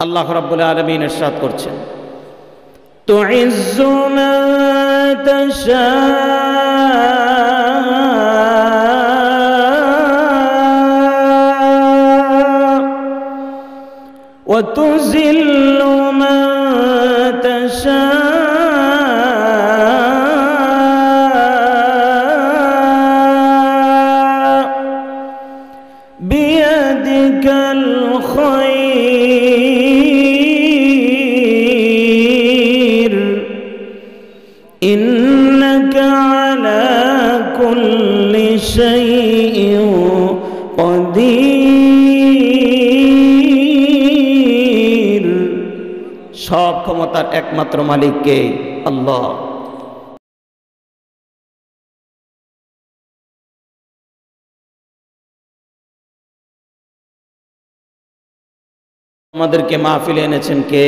আল্লাহ রাব্বুল আলামিন ইরশাদ করছেন, তুইজ্জু মান তাশা ওয়া তুযিল্লু মান তাশা বিয়াদিকাল খায়র ইন্নাকা আলা কুল্লি শাইইন কাদির। সব ক্ষমতার একমাত্র মালিক কে? আল্লাহ। আমাদেরকে মাহফিলে এনেছেন কে?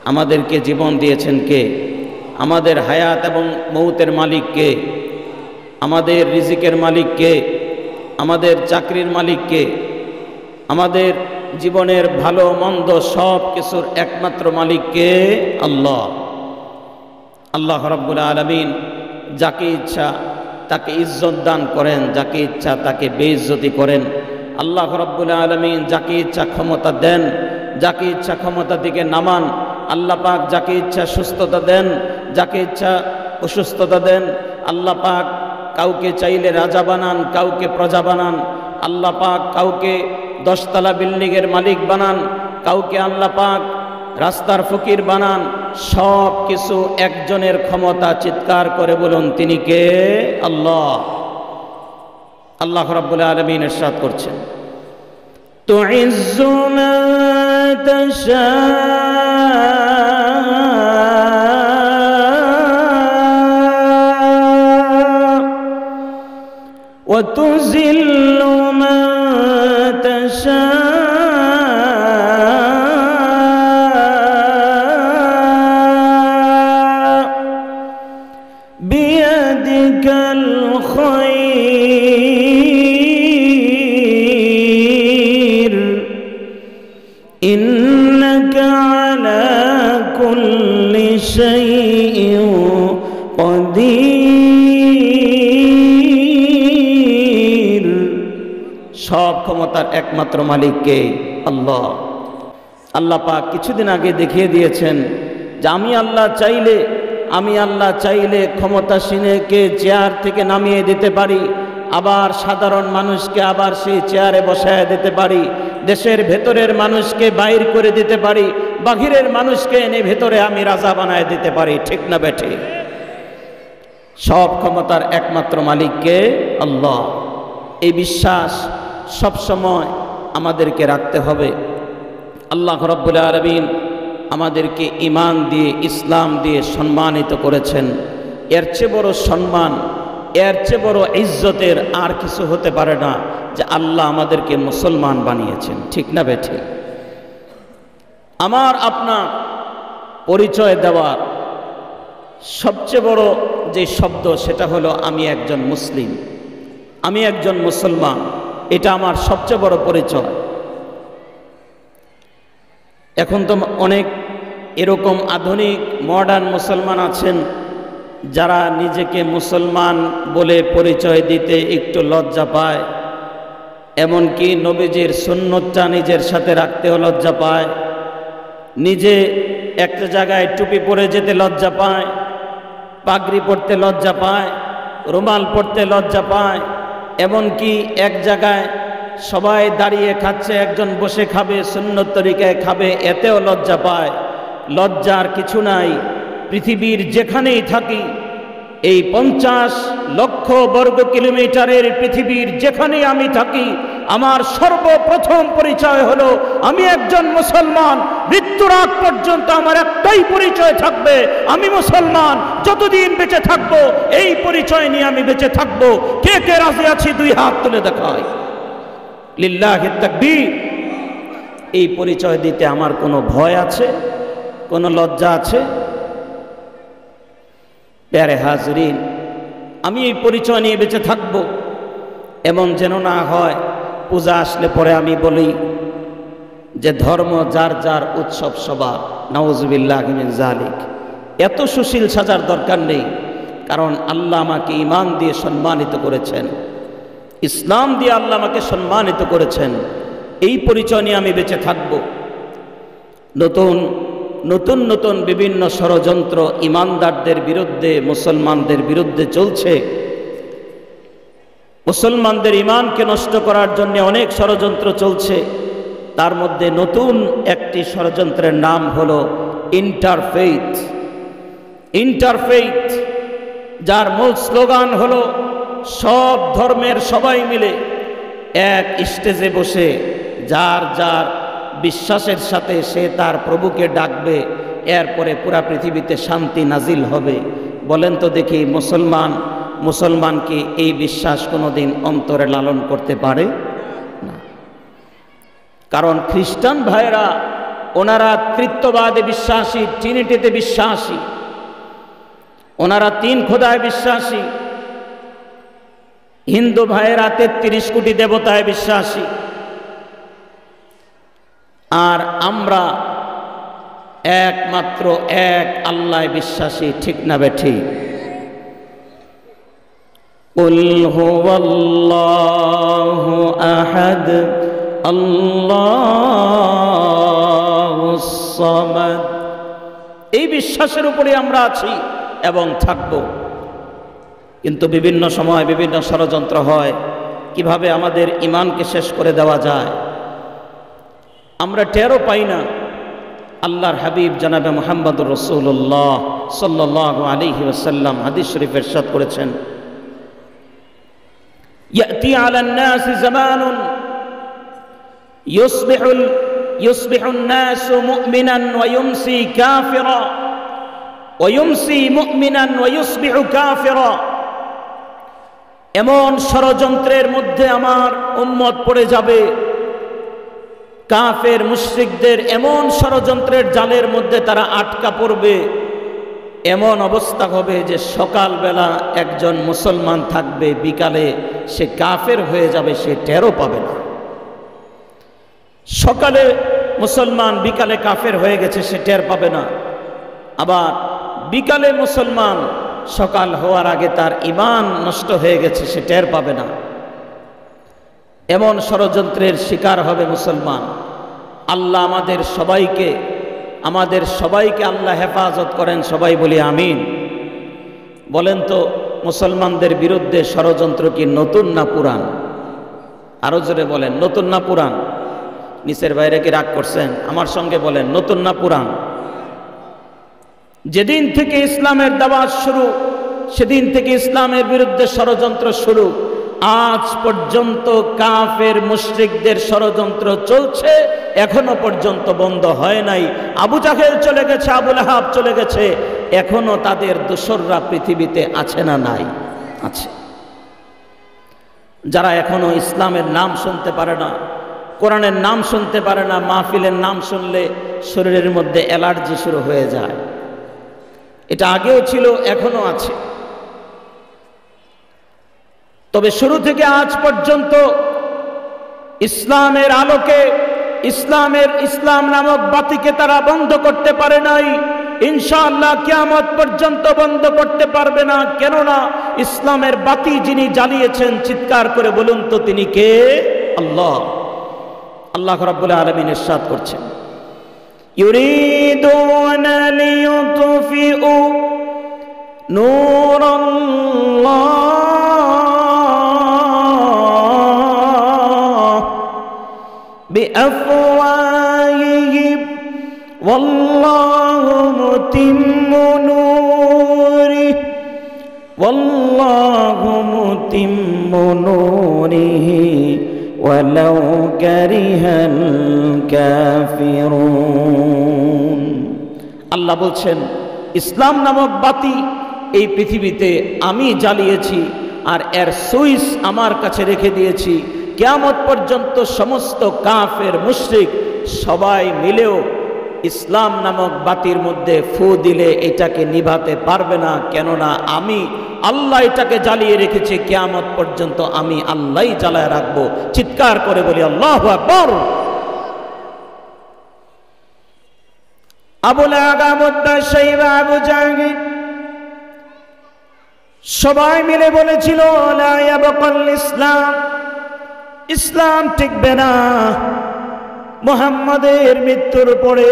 আমাদেরকে জীবন দিয়েছেন কে? আমাদের হায়াত এবং মৌতের মালিক কে? আমাদের রিজিকের মালিক কে? আমাদের চাকরির মালিক কে? আমাদের জীবনের ভালো মন্দ সব কিছুর একমাত্র মালিক কে? আল্লাহ। আল্লাহ রাব্বুল আলামিন যাকে ইচ্ছা তাকে ইজ্জত দান করেন, যাকে ইচ্ছা তাকে বেইজ্জতি করেন। আল্লাহ রাব্বুল আলামিন যাকে ইচ্ছা ক্ষমতা দেন, যাকে ইচ্ছা ক্ষমতা থেকে নামান। আল্লাহ পাক যাকে ইচ্ছা সুস্থতা দেন, যাকে ইচ্ছা অসুস্থতা দেন। আল্লাহ পাক কাউকে চাইলে রাজা বানান, কাউকে প্রজা বানান। আল্লাহ পাক কাউকে 10 তলা বিল্ডিংয়ের মালিক বানান, কাউকে আল্লাহ পাক রাস্তার ফকির বানান। সব কিছু একজনের ক্ষমতা। চিৎকার করে বলুন, তিনি কে? আল্লাহ। আল্লাহ রাব্বুল আলামিন ইরশাদ করছেন, তুইজ্জু মান তাশা ওয়া তুযিল্লু মান তাশা বিয়াদিকাল খায়র ইন্নাকা আলা কুল্লি শাইইন কাদির। সব ক্ষমতার একমাত্র মালিক কে? আল্লাহ। আল্লাহ পাক কিছুদিন আগে দেখিয়ে দিয়েছেন যে আমি আল্লাহ চাইলে ক্ষমতাসীনকে চেয়ার থেকে নামিয়ে দিতে পারি, আবার সাধারণ মানুষকে আবার সেই চেয়ারে বসায় দিতে পারি। দেশের ভেতরের মানুষকে বাইর করে দিতে পারি, বাহিরের মানুষকে এনে ভেতরে আমি রাজা বানায় দিতে পারি। ঠিক না বেঠি? সব ক্ষমতার একমাত্র মালিককে? আল্লাহ। এই বিশ্বাস সবসময় আমাদেরকে রাখতে হবে। আল্লাহ রাব্বুল আলামিন আমাদেরকে ঈমান দিয়ে, ইসলাম দিয়ে সম্মানিত করেছেন। এর চেয়ে বড় সম্মান, এর চেয়ে বড় ইজ্জতের আর কিছু হতে পারে না যে আল্লাহ আমাদেরকে মুসলমান বানিয়েছেন। ঠিক না বেঠিক? আমার আপনার পরিচয় দেওয়ার সবচেয়ে বড় যে শব্দ সেটা হলো আমি একজন মুসলিম, আমি একজন মুসলমান। এটা আমার সবচেয়ে বড় পরিচয়। এখন তো অনেক এরকম আধুনিক মডার্ন মুসলমান আছেন যারা নিজেকে মুসলমান বলে পরিচয় দিতে একটু লজ্জা পায়, এমনকি নবীজির সুন্নতটা নিজের সাথে রাখতেও লজ্জা পায়, নিজে একটা জায়গায় টুপি পরে যেতে লজ্জা পায়, পাগড়ি পরতে লজ্জা পায়, রুমাল পরতে লজ্জা পায়, এমনকি এক জায়গায় সবাই দাঁড়িয়ে খাচ্ছে, একজন বসে খাবে, সুন্নত তরিকায় খাবে, এতেও লজ্জা পায়। লজ্জার কিছু নাই। পৃথিবীর যেখানেই থাকি, এই 50 লক্ষ বর্গ কিলোমিটারের পৃথিবীর যেখানেই আমি থাকি, আমার সর্বপ্রথম পরিচয় হলো আমি একজন মুসলমান। মৃত্যুর আগ পর্যন্ত আমার একটাই পরিচয় থাকবে, আমি মুসলমান। যতদিন বেঁচে থাকবো এই পরিচয় নিয়ে আমি বেঁচে থাকবো। কে কে রাজি আছি? 2 হাত তুলে দেখায়। লিল্লাহি তাকবীর। এই পরিচয় দিতে আমার কোনো ভয় আছে? কোনো লজ্জা আছে? প্যারে হাজরিন, আমি এই পরিচয় নিয়ে বেঁচে থাকবো। এমন যেন না হয় পূজা আসলে পরে আমি বলি যে ধর্ম যার যার উৎসব সবার, নাউজুবিল্লাহি মিন যালিক। এত সুশীল সাজার দরকার নেই, কারণ আল্লাহ আমাকে ঈমান দিয়ে সম্মানিত করেছেন, ইসলাম দিয়ে আল্লাহ আমাকে সম্মানিত করেছেন। এই পরিচয় নিয়ে আমি বেঁচে থাকব। নতুন নতুন নতুন বিভিন্ন ষড়যন্ত্র ঈমানদারদের বিরুদ্ধে, মুসলমানদের বিরুদ্ধে চলছে। মুসলমানদের ঈমানকে নষ্ট করার জন্য অনেক ষড়যন্ত্র চলছে। তার মধ্যে নতুন একটি ষড়যন্ত্রের নাম হলো ইন্টারফেইথ। ইন্টারফেইথ, যার মূল স্লোগান হলো সব ধর্মের সবাই মিলে এক স্টেজে বসে যার যার বিশ্বাসের সাথে সে তার প্রভুকে ডাকবে, এরপরে পুরা পৃথিবীতে শান্তি নাজিল হবে। বলেন তো দেখি, মুসলমান কি এই বিশ্বাস কোনোদিন অন্তরে লালন করতে পারে না? কারণ খ্রিস্টান ভাইরা ওনারা তৃত্ববাদে বিশ্বাসী, ট্রিনিটিতে বিশ্বাসী, ওনারা 3 খোদায় বিশ্বাসী। হিন্দু ভাইয়েরা 33 কোটি দেবতায় বিশ্বাসী। আর আমরা একমাত্র এক আল্লাহ বিশ্বাসী, ঠিক না বেঠিক? কুল হুয়াল্লাহু আহাদ আল্লাহুস সামাদ। এই বিশ্বাসের উপরে আমরা আছি এবং থাকব। কিন্তু বিভিন্ন সময় বিভিন্ন ষড়যন্ত্র হয়, কিভাবে আমাদের ঈমানকে শেষ করে দেওয়া যায় আমরা টেরও পাই না। আল্লাহর হাবিব জনাবে মুহাম্মদুর রাসূলুল্লাহ সাল্লাল্লাহু আলাইহি ওয়াসাল্লাম হাদিস শরীফে ইরশাদ করেছেন, ইয়াতি আলান নাস জামানুন ইউসবিহুন নাস মুমিনান ওয়া ইউমসি কাফিরা ওয়া ইউমসি মুমিনান ওয়া ইউসবিহু কাফিরা। এমন ষড়যন্ত্রের মধ্যে আমার উম্মত পড়ে যাবে, কাফের মুশরিকদের এমন ষড়যন্ত্রের জালের মধ্যে তারা আটকা পড়বে। এমন অবস্থা হবে যে সকালবেলা একজন মুসলমান থাকবে, বিকালে সে কাফের হয়ে যাবে, সে টেরও পাবে না। সকালে মুসলমান, বিকালে কাফের হয়ে গেছে, সে টের পাবে না। আবার বিকালে মুসলমান, সকাল হওয়ার আগে তার ঈমান নষ্ট হয়ে গেছে, সে টের পাবে না। এমন ষড়যন্ত্রের শিকার হবে মুসলমান। আল্লাহ আমাদের সবাইকে আল্লাহ হেফাজত করেন, সবাই বলি আমিন। বলেন তো, মুসলমানদের বিরুদ্ধে ষড়যন্ত্র কি নতুন না পুরান? আরো জোরে বলেন, নতুন না পুরান? নিচের বাইরে কি রাগ করছেন? আমার সঙ্গে বলেন, নতুন না পুরান? যেদিন থেকে ইসলামের দাওয়াত শুরু, সেদিন থেকে ইসলামের বিরুদ্ধে ষড়যন্ত্র শুরু। আজ পর্যন্ত কাফের মুশরিকদের ষড়যন্ত্র চলছে, এখনো পর্যন্ত বন্ধ হয় নাই। আবু জাহেল চলে গেছে, আবু লাহাব চলে গেছে, এখনো তাদের দোসররা পৃথিবীতে আছে না নাই? আছে। যারা এখনো ইসলামের নাম শুনতে পারে না, কোরআনের নাম শুনতে পারে না, মাহফিলের নাম শুনলে শরীরের মধ্যে অ্যালার্জি শুরু হয়ে যায়। এটা আগেও ছিল, এখনো আছে। তবে শুরু থেকে আজ পর্যন্ত ইসলামের আলোকে, ইসলাম নামক বাতিকে তারা বন্ধ করতে পারে নাই। ইনশাআল্লাহ কিয়ামত পর্যন্ত বন্ধ করতে পারবে না। কেননা ইসলামের বাতি যিনি জ্বালিয়েছেন, চিৎকার করে বলুন তো তিনি কে? আল্লাহ। আল্লাহ রাব্বুল আলামিন ইরশাদ করছেন, ইউরিদুনা লিইউতফিউ নূরাল্লাহ বিআফওয়াহিহিম ওয়াল্লাহু মুতিম্মু নূরিহি ওয়ালাউ কারিহাল কাফিরুন। আল্লাহ বলছেন, ইসলাম নামক বাতি এই পৃথিবীতে আমি জ্বালিয়েছি, আর এর সুইচ আমার কাছে রেখে দিয়েছি। কিয়ামত পর্যন্ত সমস্ত কাফের মুশরিক সবাই মিলেও ইসলাম নামক বাতির মধ্যে ফু দিলে এটাকে নিভাতে পারবে না। কেননা আমি আল্লাহ এটাকে জ্বালিয়ে রেখেছি, কিয়ামত পর্যন্ত আমি আল্লাহই জ্বালায় রাখবো। চিৎকার করে বলি আল্লাহু আকবার। আবুল আগাম শাইবা আবু জাহিল সবাই মিলে বলেছিল লা ইয়াবকাল ইসলাম, ইসলাম টিকবে না, মুহাম্মাদের মৃত্যুর পরে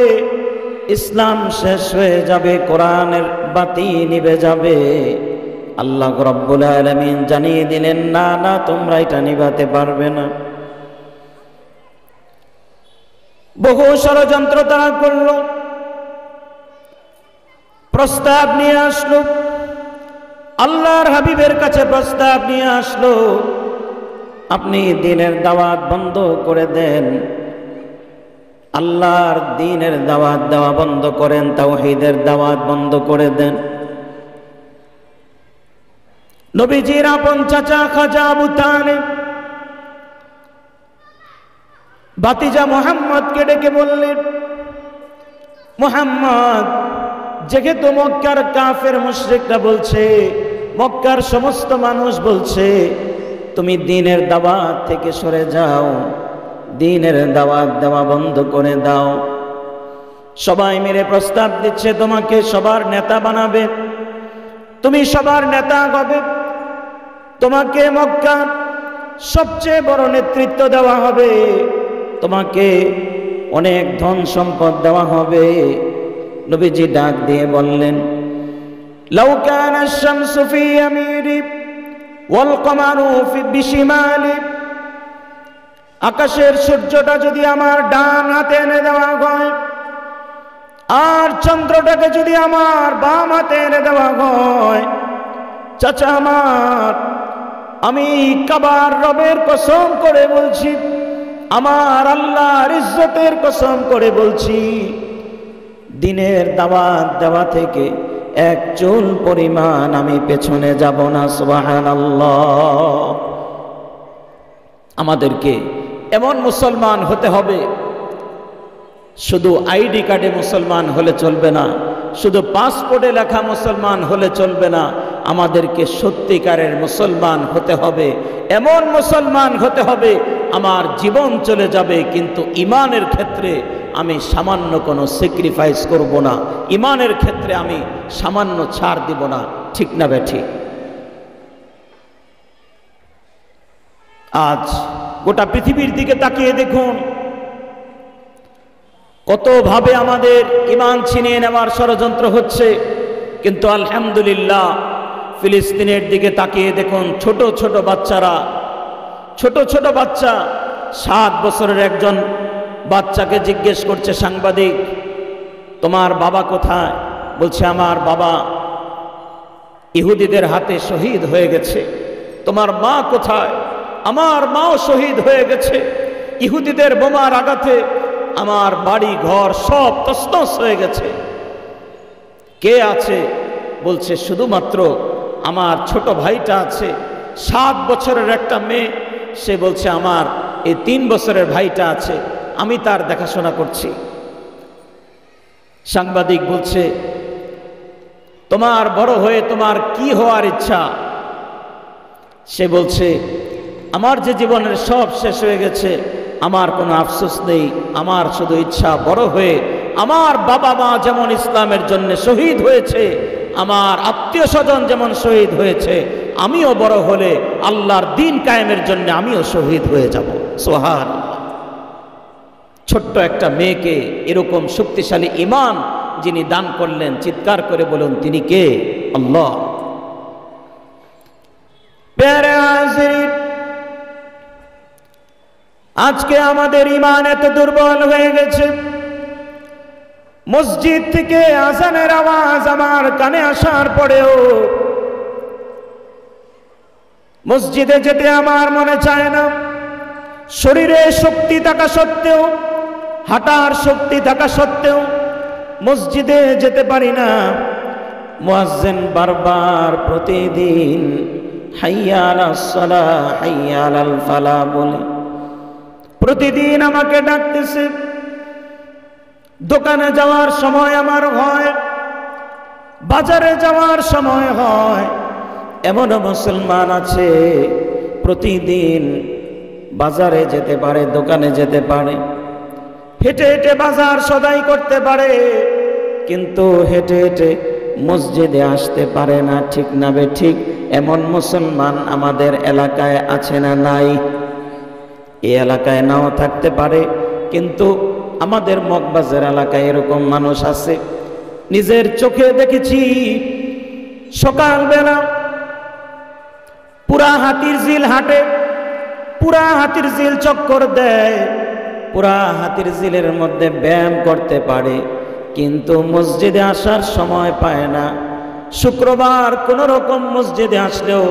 ইসলাম শেষ হয়ে যাবে, কোরআনের বাতি নিভে যাবে। আল্লাহ রাব্বুল আলামিন জানিয়ে দিলেন, না না, তোমরা এটা নিভাতে পারবে না। বহু ষড়যন্ত্র তারা করল, প্রস্তাব নিয়ে আসলো, আল্লাহর হাবিবের কাছে প্রস্তাব নিয়ে আসলো, আপনি দ্বীনের দাওয়াত বন্ধ করে দেন, আল্লাহর দ্বীনের দাওয়াত দেওয়া বন্ধ করেন, তাওহীদের দাওয়াত বন্ধ করে দেন। নবীজির আপন চাচা খাজা আবু তালেব ভাতিজা মুহাম্মদকে ডেকে বললেন, মুহাম্মদ, যেহেতু মক্কার কাফের মুশরিকরা বলছে, মক্কার সমস্ত মানুষ বলছে তুমি দ্বীনের দাওয়াত থেকে সরে যাও, দ্বীনের দাওয়াত দেওয়া বন্ধ করে দাও। সবাই মিলে প্রস্তাব দিচ্ছে তোমাকে সবার নেতা বানাবে, তুমি সবার নেতা হবে, তোমাকে মক্কার সবচেয়ে বড় নেতৃত্ব দেওয়া হবে, তোমাকে অনেক ধন সম্পদ দেওয়া হবে। নবীজি ডাক দিয়ে বললেন, লাউ কানা আশ-শামসু ফি ইয়ামিনি ওয়াল কমারু ফি বিশিমালি, আকাশের সূর্যটা যদি আমার ডান হাতে এনে দেওয়া হয় আর চন্দ্রটাকে যদি আমার বাম হাতে এনে দেওয়া হয়, চাচা আমার, আমি কাবার রবের কসম করে বলছি, আমার আল্লাহর ইজ্জতের কসম করে বলছি, দ্বীনের দাওয়াত দেওয়া থেকে এক চুল পরিমাণ আমি পেছনে যাব না। সুবহানাল্লাহ। আমাদেরকে এমন মুসলমান হতে হবে, শুধু আইডি কার্ডে মুসলমান হলে চলবে না, শুধু পাসপোর্টে লেখা মুসলমান হলে চলবে না, আমাদেরকে সত্যিকারের মুসলমান হতে হবে, এমন মুসলমান হতে হবে আমার জীবন চলে যাবে কিন্তু ইমানের ক্ষেত্রে আমি সামান্য কোনো স্যাক্রিফাইস করব না, ইমানের ক্ষেত্রে আমি সামান্য ছাড় দিব না। ঠিক না বেঠিক? আজ গোটা পৃথিবীর দিকে তাকিয়ে দেখুন, কতভাবে আমাদের ঈমান ছিনিয়ে নেওয়ার ষড়যন্ত্র হচ্ছে, কিন্তু আলহামদুলিল্লাহ ফিলিস্তিনের দিকে তাকিয়ে দেখুন, ছোট ছোট বাচ্চারা, ছোট ছোট বাচ্চা, 7 বছরের একজন বাচ্চাকে জিজ্ঞেস করছে সাংবাদিক, তোমার বাবা কোথায়? বলছে আমার বাবা ইহুদিদের হাতে শহীদ হয়ে গেছে। তোমার মা কোথায়? আমার মাও শহীদ হয়ে গেছে, ইহুদিদের বোমার আঘাতে আমার বাড়ি ঘর সব তছনছ হয়ে গেছে। কে আছে? বলছে শুধুমাত্র আমার ছোট ভাইটা আছে, 7 বছরের একটা মেয়ে, সে বলছে আমার এই 3 বছরের ভাইটা আছে, আমি তার দেখাশোনা করছি। সাংবাদিক বলছে তোমার বড় হয়ে তোমার কি হওয়ার ইচ্ছা? সে বলছে আমার যে জীবনের সব শেষ হয়ে গেছে, আমার কোনো আফসোস নেই, আমার শুধু ইচ্ছা বড় হয়ে আমার বাবা মা যেমন ইসলামের জন্য শহীদ হয়েছে, আমার আত্মীয় স্বজন যেমন শহীদ হয়েছে, আমিও বড় হলে আল্লাহর দ্বীন কায়েমের জন্য আমিও শহীদ হয়ে যাব। সুবহানাল্লাহ। ছোট্ট একটা মেয়েকে এরকম শক্তিশালী ঈমান যিনি দান করলেন, চিৎকার করে বলুন তিনি কে? আল্লাহ। প্যারে হাজির, আজকে আমাদের ঈমান এত দুর্বল হয়ে গেছে, মসজিদ থেকে আযানের আওয়াজ আমার কানে আসার পরেও মসজিদে যেতে আমার মনে চায় না। শরীরে শক্তি থাকা সত্ত্বেও, হাঁটার শক্তি থাকা সত্ত্বেও মসজিদে যেতে পারি না। মুয়াজ্জিন বারবার প্রতিদিন হাইয়া আলাস সালাহ হাইয়া আলাল ফালাহ বলে প্রতিদিন আমাকে ডাকতেছে। দোকানে যাওয়ার সময় আমার হয়, বাজারে যাওয়ার সময় হয়। এমনও মুসলমান আছে প্রতিদিন বাজারে যেতে পারে, দোকানে যেতে পারে, হেঁটে হেঁটে বাজার সদাই করতে পারে, কিন্তু হেঁটে হেঁটে মসজিদে আসতে পারে না, ঠিক না বে ঠিক? এমন মুসলমান আমাদের এলাকায় আছে না নাই? এই এলাকায় নাও থাকতে পারে, কিন্তু আমাদের মগবাজার এলাকায় এরকম মানুষ আছে। নিজের চোখে দেখেছি, সকালবেলা পুরা হাতির ঝিল হাঁটে, পুরা হাতির ঝিল চক্কর দেয়, পুরা হাতির ঝিলের মধ্যে ব্যায়াম করতে পারে, কিন্তু মসজিদে আসার সময় পায় না। শুক্রবার কোন রকম মসজিদে আসলেও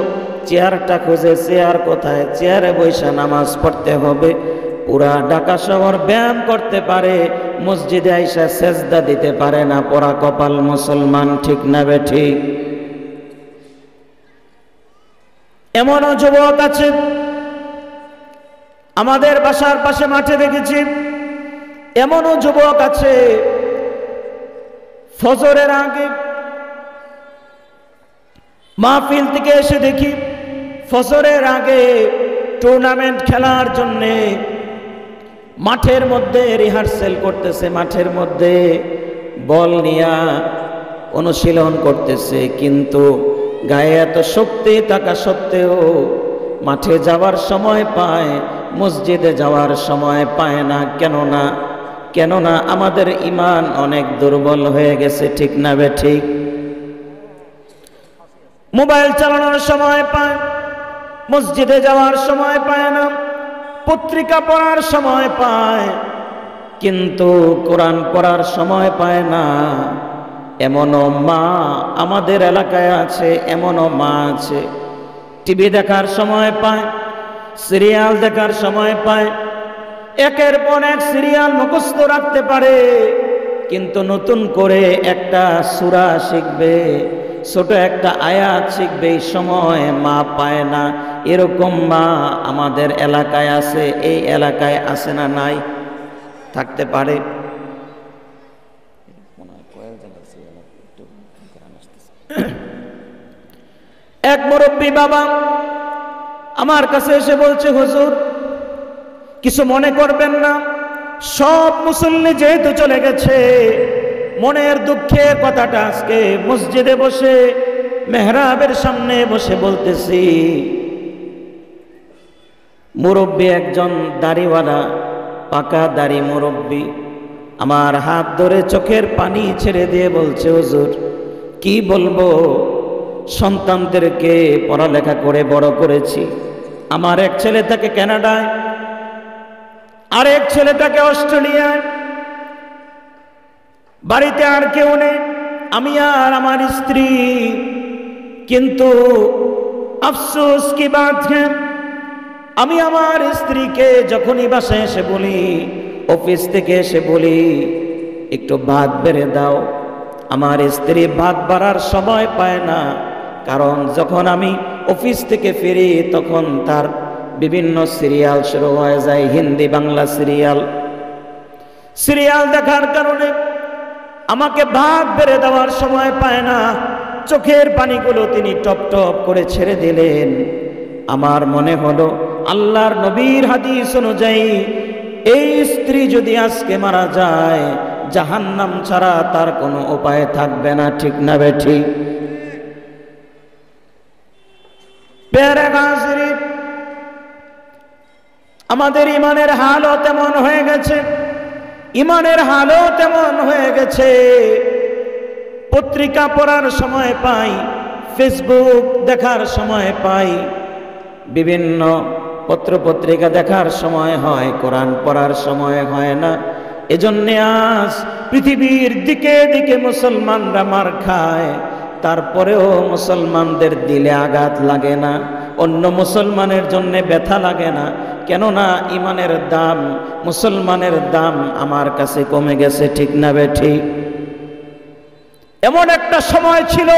চেয়ারটা খুঁজে, চেয়ার কোথায়, চেয়ারে বৈশা নামাজ পড়তে হবে। পুরা ঢাকা শহর ব্যায়াম করতে পারে, মসজিদে আইসা সেজদা দিতে পারে না। পোড়া কপাল মুসলমান, ঠিক না বে ঠিক? এমনও যুবক আছে, আমাদের বাসার পাশে মাঠে দেখেছি, এমনও যুবক আছে ফজরের আগে মাহফিল থেকে এসে দেখি ফজরের আগে টুর্নামেন্ট খেলার জন্যে মাঠের মধ্যে রিহার্সেল করতেছে, মাঠের মধ্যে বল নিয়া অনুশীলন করতেছে, কিন্তু গায়ে এত শক্তি থাকা সত্ত্বেও মাঠে যাওয়ার সময় পায়, মসজিদে যাওয়ার সময় পায় না। কেননা আমাদের ঈমান অনেক দুর্বল হয়ে গেছে, ঠিক না বে ঠিক? মোবাইল চালানোর সময় পায়, মসজিদে যাওয়ার সময় পায় না, পত্রিকা পড়ার সময় পায়, কিন্তু কোরআন পড়ার সময় পায় না। এমনও মা আমাদের এলাকায় আছে, এমনও মা আছে, টিভি দেখার সময় পায়, সিরিয়াল দেখার সময় পায়, একের পর এক সিরিয়াল মুখস্থ রাখতে পারে, কিন্তু নতুন করে একটা সূরা শিখবে, ছোট একটা আয়াত শিখবে, এই সময় মা পায় না। এরকম মা আমাদের এলাকায় আছে। এই এলাকায় আছে না নাই? থাকতে পারে। এক মুরব্বী বাবা আমার কাছে এসে বলছে, হুজুর কিছু মনে করবেন না, সব মুসল্লি যেহেতু চলে গেছে, মনের দুঃখের কথাটা আজকে মসজিদে বসে মেহরাবের সামনে বসে বলতেছি। মুরব্বী একজন দাড়িওয়ালা, পাকা দাড়ি মুরব্বী আমার হাত ধরে চোখের পানি ছেড়ে দিয়ে বলছে, হুজুর কি বলবো, সন্তানদেরকে পড়ালেখা করে বড় করেছি। আমার এক ছেলে থাকে কানাডায়, আরেক ছেলে থাকে অস্ট্রেলিয়ায়, বাড়িতে আর কেউ নেই, আমি আর আমার স্ত্রী। কিন্তু আফসোস কি বাত হ্যাঁ, আমি আমার স্ত্রীকে যখনই বাসায় এসে বলি, অফিস থেকে এসে বলি একটু ভাত বেড়ে দাও, আমার স্ত্রী ভাত বাড়ার সময় পায় না। কারণ যখন আমি অফিস থেকে ফিরি তখন তার বিভিন্ন সিরিয়াল শুরু হয়ে যায়, হিন্দি বাংলা সিরিয়াল দেখার কারণে আমাকে ভাত বেড়ে দেওয়ার সময় পায় না। চোখের পানিগুলো তিনি টপ টপ করে ছেড়ে দিলেন। আমার মনে হলো আল্লাহর নবীর হাদিস অনুযায়ী এই স্ত্রী যদি আজকে মারা যায়, জাহান্নাম ছাড়া তার কোনো উপায় থাকবে না, ঠিক না বে ঠিক? আমাদের ইমানের হালও তেমন হয়ে গেছে, ইমানের হালও তেমন হয়ে গেছে। পত্রিকা পড়ার সময় পাই, ফেসবুক দেখার সময় পাই, বিভিন্ন পত্রপত্রিকা দেখার সময় হয়, কোরআন পড়ার সময় হয় না। এজন্য আজ পৃথিবীর দিকে দিকে মুসলমানরা মার খায়, তারপরেও মুসলমানদের দিলে আঘাত লাগে না, অন্য মুসলমানের জন্য ব্যথা লাগে না। কেননা ইমানের দাম, মুসলমানের দাম আমার কাছে কমে গেছে, ঠিক না বে ঠিক? এমন একটা সময় ছিল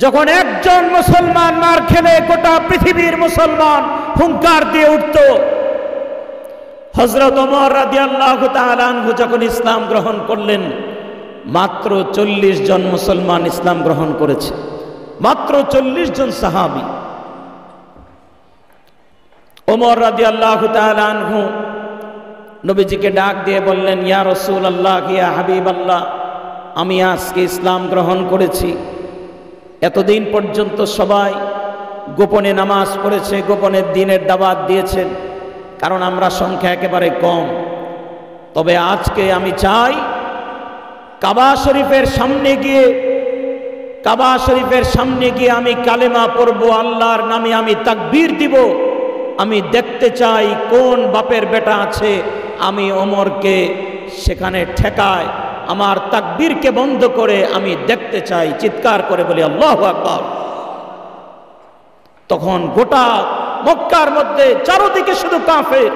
যখন একজন মুসলমান মার খেলে গোটা পৃথিবীর মুসলমান হুঙ্কার দিয়ে উঠত। হযরত ওমর রাদিয়াল্লাহু তাআলা আনহু যখন ইসলাম গ্রহণ করলেন, মাত্র 40 জন মুসলমান ইসলাম গ্রহণ করেছে, মাত্র 40 জন সাহাবী। ওমর রাদিয়াল্লাহু তাআলা আনহু নবীজিকে ডাক দিয়ে বললেন, ইয়া রাসূলুল্লাহ, ইয়া হাবিবাল্লাহ, আমি আজকে ইসলাম গ্রহণ করেছি। এতদিন পর্যন্ত সবাই গোপনে নামাজ পড়েছে, গোপনে দ্বীনের দাওয়াত দিয়েছেন, কারণ আমরা সংখ্যা একেবারে কম। তবে আজকে আমি চাই কাবা শরীফের সামনে গিয়ে আমি কালেমা পড়ব, আল্লাহর নামে আমি তাকবীর দিব। আমি দেখতে চাই কোন বাপের বেটা আছে আমি ওমরকে সেখানে ঠেকায়, আমার তাকবীরকে বন্ধ করে আমি দেখতে চাই। চিৎকার করে বলি আল্লাহু আকবার। তখন গোটা মক্কার মধ্যে চারদিকে শুধু কাফের।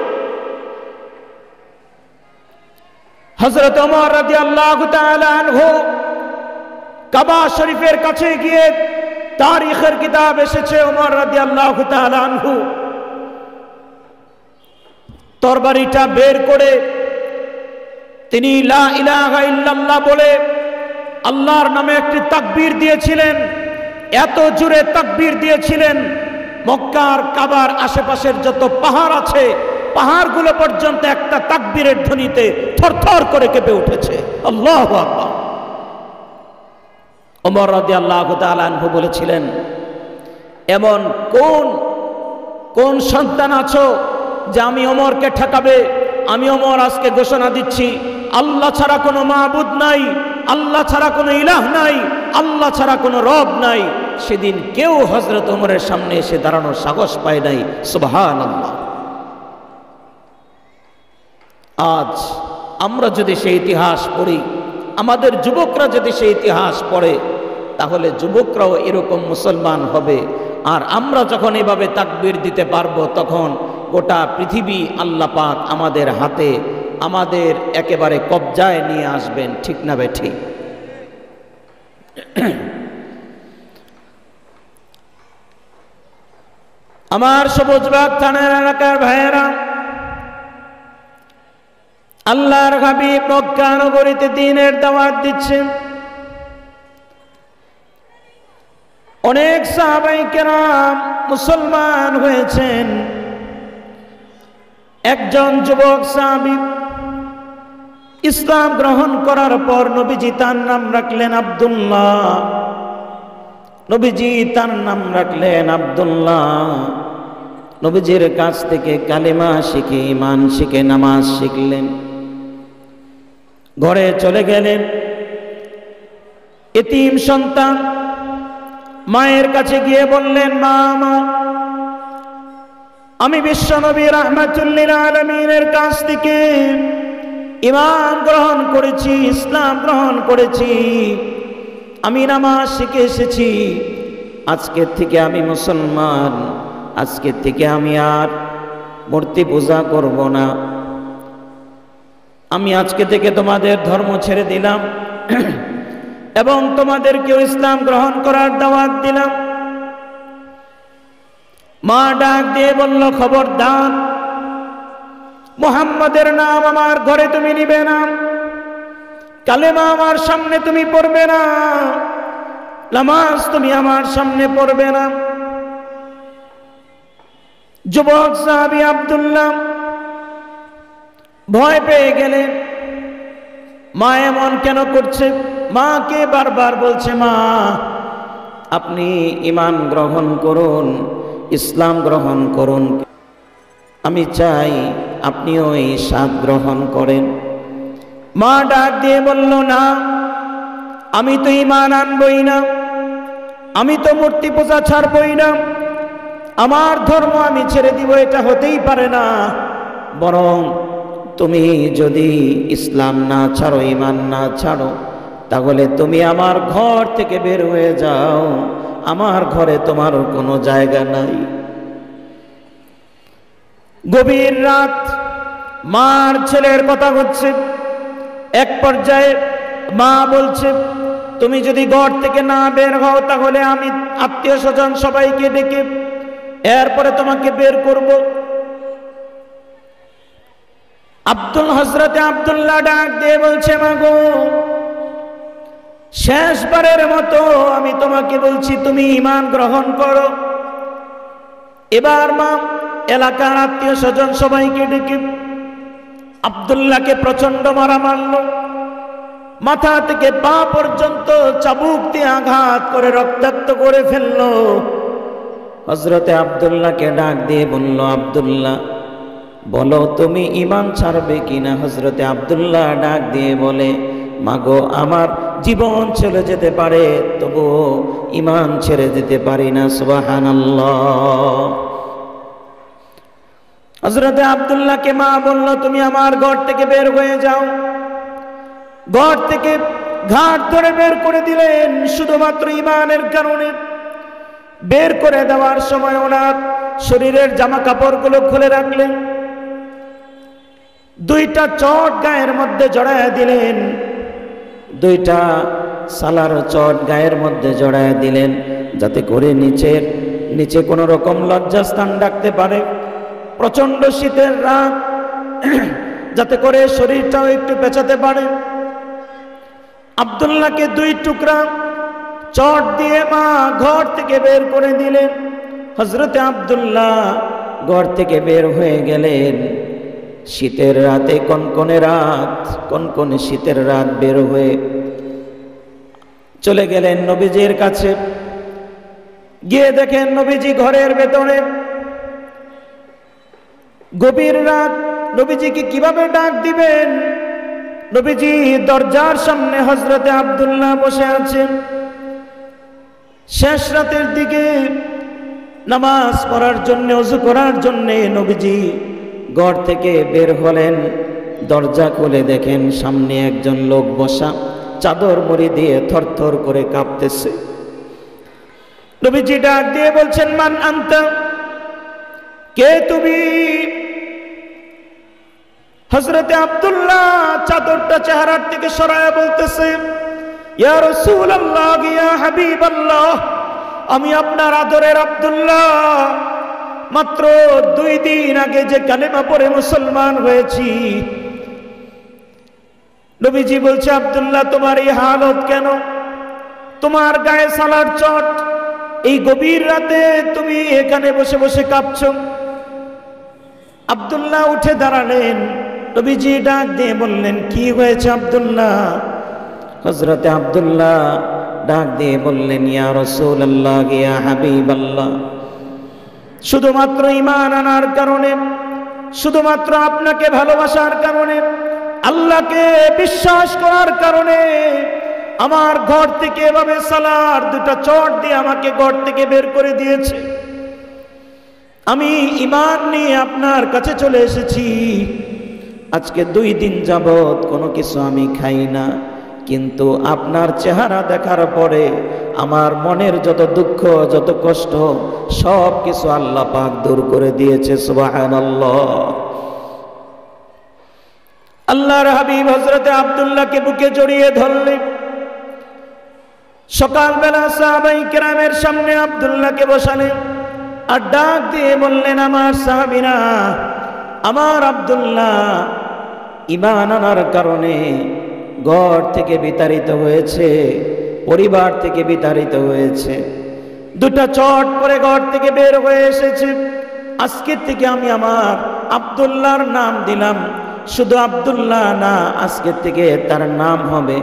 হযরত ওমর রাদিয়াল্লাহু তাআলা আনহু কাবা শরীফের কাছে গিয়ে, তারিখের কিতাব এসেছে, ওমর রাদিয়াল্লাহু তাআলা আনহু তরবারিটা বের করে তিনি লা ইলাহা ইল্লাল্লাহ বলে আল্লাহর নামে একটি তাকবীর দিয়েছিলেন। এত জোরে তাকবীর দিয়েছিলেন, মক্কার কাবার আশেপাশের যত পাহাড় আছে পাহাড়গুলো পর্যন্ত একটা তাকবীরের ধ্বনিতে থরথর করে কেঁপে উঠেছে। আল্লাহু আকবার। ওমর রাদিয়াল্লাহু তাআলা আনহু বলেছিলেন, এমন কোন সন্তান আছো যে আমি ওমরকে ঠেকাবে? আমি ওমর আজকে ঘোষণা দিচ্ছি, আল্লাহ ছাড়া কোনো মাবুদ নাই, আল্লাহ ছাড়া কোনো ইলাহ নাই, আল্লাহ ছাড়া কোনো রব নাই। সেদিন কেউ হযরত ওমরের সামনে এসে দাঁড়ানোর সাহস পায় নাই। সুবহানাল্লাহ। আজ আমরা যদি সেই ইতিহাস পড়ি, আমাদের যুবকরা যদি সেই ইতিহাস পড়ে, তাহলে যুবকরাও এরকম মুসলমান হবে। আর আমরা যখন এভাবে তাকবীর দিতে পারবো, তখন গোটা পৃথিবী আল্লাহ পাক আমাদের হাতে, আমাদের একেবারে কবজায় নিয়ে আসবেন। ঠিক না বে ঠিক? আমার সবুজবাগ থানার এলাকার ভাইয়েরা, আল্লাহর হাবিব মক্কা নগরীতে দ্বীনের দাওয়াত দিচ্ছেন। অনেক সাহাবায়ে কেরাম মুসলমান হয়েছেন। একজন যুবক সাহাবী ইসলাম গ্রহণ করার পর নবীজি তার নাম রাখলেন আব্দুল্লাহ। নবীজি তার নাম রাখলেন আব্দুল্লাহ। নবীজির কাছ থেকে কালেমা শিখে, ঈমান শিখে, নামাজ শিখলেন। ঘরে চলে গেলেন। এতিম সন্তান মায়ের কাছে গিয়ে বললেন, মা, আমি বিশ্বনবী রাহমাতুল লিল আলামিনের কাছ থেকে ঈমান গ্রহণ করেছি, ইসলাম গ্রহণ করেছি, আমি নামাজ শিখে এসেছি। আজকের থেকে আমি মুসলমান। আজকের থেকে আমি আর মূর্তি পূজা করব না। আমি আজকে থেকে তোমাদের ধর্ম ছেড়ে দিলাম এবং তোমাদেরকেও ইসলাম গ্রহণ করার দাওয়াত দিলাম। মা ডাক দিয়ে বলল, খবরদার, মুহাম্মাদের নাম আমার ঘরে তুমি নিবে না, কালেমা আমার সামনে তুমি পড়বে না, নামাজ তুমি আমার সামনে পড়বে না। যুবক সাহাবী আব্দুল্লাহ ভয় পেয়ে গেলেন। মা এমন কেন করছে? মাকে বারবার বলছে, মা, আপনি ঈমান গ্রহণ করুন, ইসলাম গ্রহণ করুন, আমি চাই আপনিও এই স্বাদ গ্রহণ করেন। মা ডাক দিয়ে বলল, না, আমি তো ঈমান আনবই না, আমি তো মূর্তি পূজা ছাড়বই না, আমার ধর্ম আমি ছেড়ে দিব, এটা হতেই পারে না। বরং তুমি যদি ইসলাম না ছাড়ো, ঈমান না ছাড়ো, তাহলে তুমি আমার ঘর থেকে বের হয়ে যাও, আমার ঘরে তোমার কোনো জায়গা নাই। গভীর রাত, মার ছেলের কথা হচ্ছে। এক পর্যায়ে মা বলছে, তুমি যদি ঘর থেকে না বের হও, তাহলে আমি আত্মীয় স্বজন সবাইকে ডেকে এরপরে তোমাকে বের করব। হযরতে আব্দুল্লাহ ডাক দিয়ে বলছে, মা গো, শেষবারের মতো আমি তোমাকে বলছি, তুমি ঈমান গ্রহণ করো। এবার মা এলাকার আত্মীয় স্বজন সবাইকে ডেকে আব্দুল্লাহকে প্রচন্ড মারা মারল। মাথা থেকে পা পর্যন্ত চাবুক দিয়ে আঘাত করে রক্তাক্ত করে ফেলল। হযরতে আব্দুল্লাহকে ডাক দিয়ে বলল, আব্দুল্লাহ বলো তুমি ঈমান ছাড়বে কিনা? হযরতে আব্দুল্লাহ ডাক দিয়ে বলে, মাগো আমার জীবন চলে যেতে পারে তবুও ঈমান ছেড়ে দিতে পারি না। সুবহানাল্লাহ। হযরতে আব্দুল্লাহকে মা বলল, তুমি আমার ঘর থেকে বের হয়ে যাও। ঘর থেকে ঘাট ধরে বের করে দিলেন শুধুমাত্র ঈমানের কারণে। বের করে দেওয়ার সময় ওনার শরীরের জামা কাপড়গুলো খুলে রাখলেন, দুইটা চট গায়ের মধ্যে জড়ায় দিলেন, দুইটা সালার চট গায়ের মধ্যে জড়ায় দিলেন, যাতে করে নিচে কোনো রকম লজ্জাস্থান ডাকতে পারে। প্রচন্ড শীতের রাত, যাতে করে শরীরটাও একটু পেঁচাতে পারে। আব্দুল্লাহকে দুই টুকরা চট দিয়ে মা ঘর থেকে বের করে দিলেন। হযরতে আব্দুল্লাহ ঘর থেকে বের হয়ে গেলেন। শীতের রাতে, কনকনে শীতের রাত, বের হয়ে চলে গেলেন নবীজির কাছে। গিয়ে দেখেন নবীজি ঘরের ভেতরে। গভীর রাত, নবীজিকে কিভাবে ডাক দিবেন? নবীজি দরজার সামনে হযরতে আব্দুল্লাহ বসে আছেন। শেষ রাতের দিকে নামাজ পড়ার জন্য, ওযু করার জন্য নবীজি ঘর থেকে বের হলেন। দরজা খুলে দেখেন সামনে একজন লোক বসা, চাদর মুড়ি দিয়ে থরথর করে কাঁপতেছে। নবীজি ডাক দিয়ে বলছেন, মান আনতা, কে তুমি? হযরতে আব্দুল্লাহ চাদরটা চেহারার থেকে সরায়া বলতেছে, ইয়া রাসূলুল্লাহ, ইয়া হাবিবাল্লাহ, আমি আপনার আদরের আব্দুল্লাহ। মাত্র 2 দিন আগে যে কালেমা পড়ে মুসলমান হয়েছি। নবীজি বলছে, আব্দুল্লাহ তোমার এই হালত কেন? তোমার গায়ে সালার চট, এই গভীর রাতে তুমি এখানে বসে বসে কাঁপছো। আব্দুল্লাহ উঠে দাঁড়ালেন। নবীজি ডাক দিয়ে বললেন, কি হয়েছে আব্দুল্লাহ? হযরতে আব্দুল্লাহ ডাক দিয়ে বললেন, ইয়া রাসূলুল্লাহ, ইয়া হাবিবাল্লাহ, শুধুমাত্র ঈমান আনার কারণে, শুধুমাত্র আপনাকে ভালোবাসার কারণে, আল্লাহকে বিশ্বাস করার কারণে আমার ঘর থেকে এভাবে সালার দুটা চট দিয়ে আমাকে ঘর থেকে বের করে দিয়েছে। আমি ঈমান নিয়ে আপনার কাছে চলে এসেছি। আজকে 2 দিন যাবত কোনো কিছু আমি খাই না, কিন্তু আপনার চেহারা দেখার পরে আমার মনের যত দুঃখ, যত কষ্ট, সব কিছু আল্লাহ পাক দূর করে দিয়েছে। সুবহানাল্লাহ। আল্লাহর হাবিব হযরতে আব্দুল্লাহকে বুকে জড়িয়ে ধরলেন। সকালবেলা সাহাবায়ে কেরামের সামনে আব্দুল্লাহকে বসালেন আর ডাক দিয়ে বললেন, আমার সাহাবীরা, আমার আব্দুল্লাহ ঈমান আনার কারণে ঘর থেকে বিতাড়িত হয়েছে, পরিবার থেকে বিতাড়িত হয়েছে, দুটা চট পরে ঘর থেকে বের হয়ে এসেছে। আজকের থেকে আমি আমার আব্দুল্লাহর নাম দিলাম। শুধু আব্দুল্লাহ না, আজকের থেকে তার নাম হবে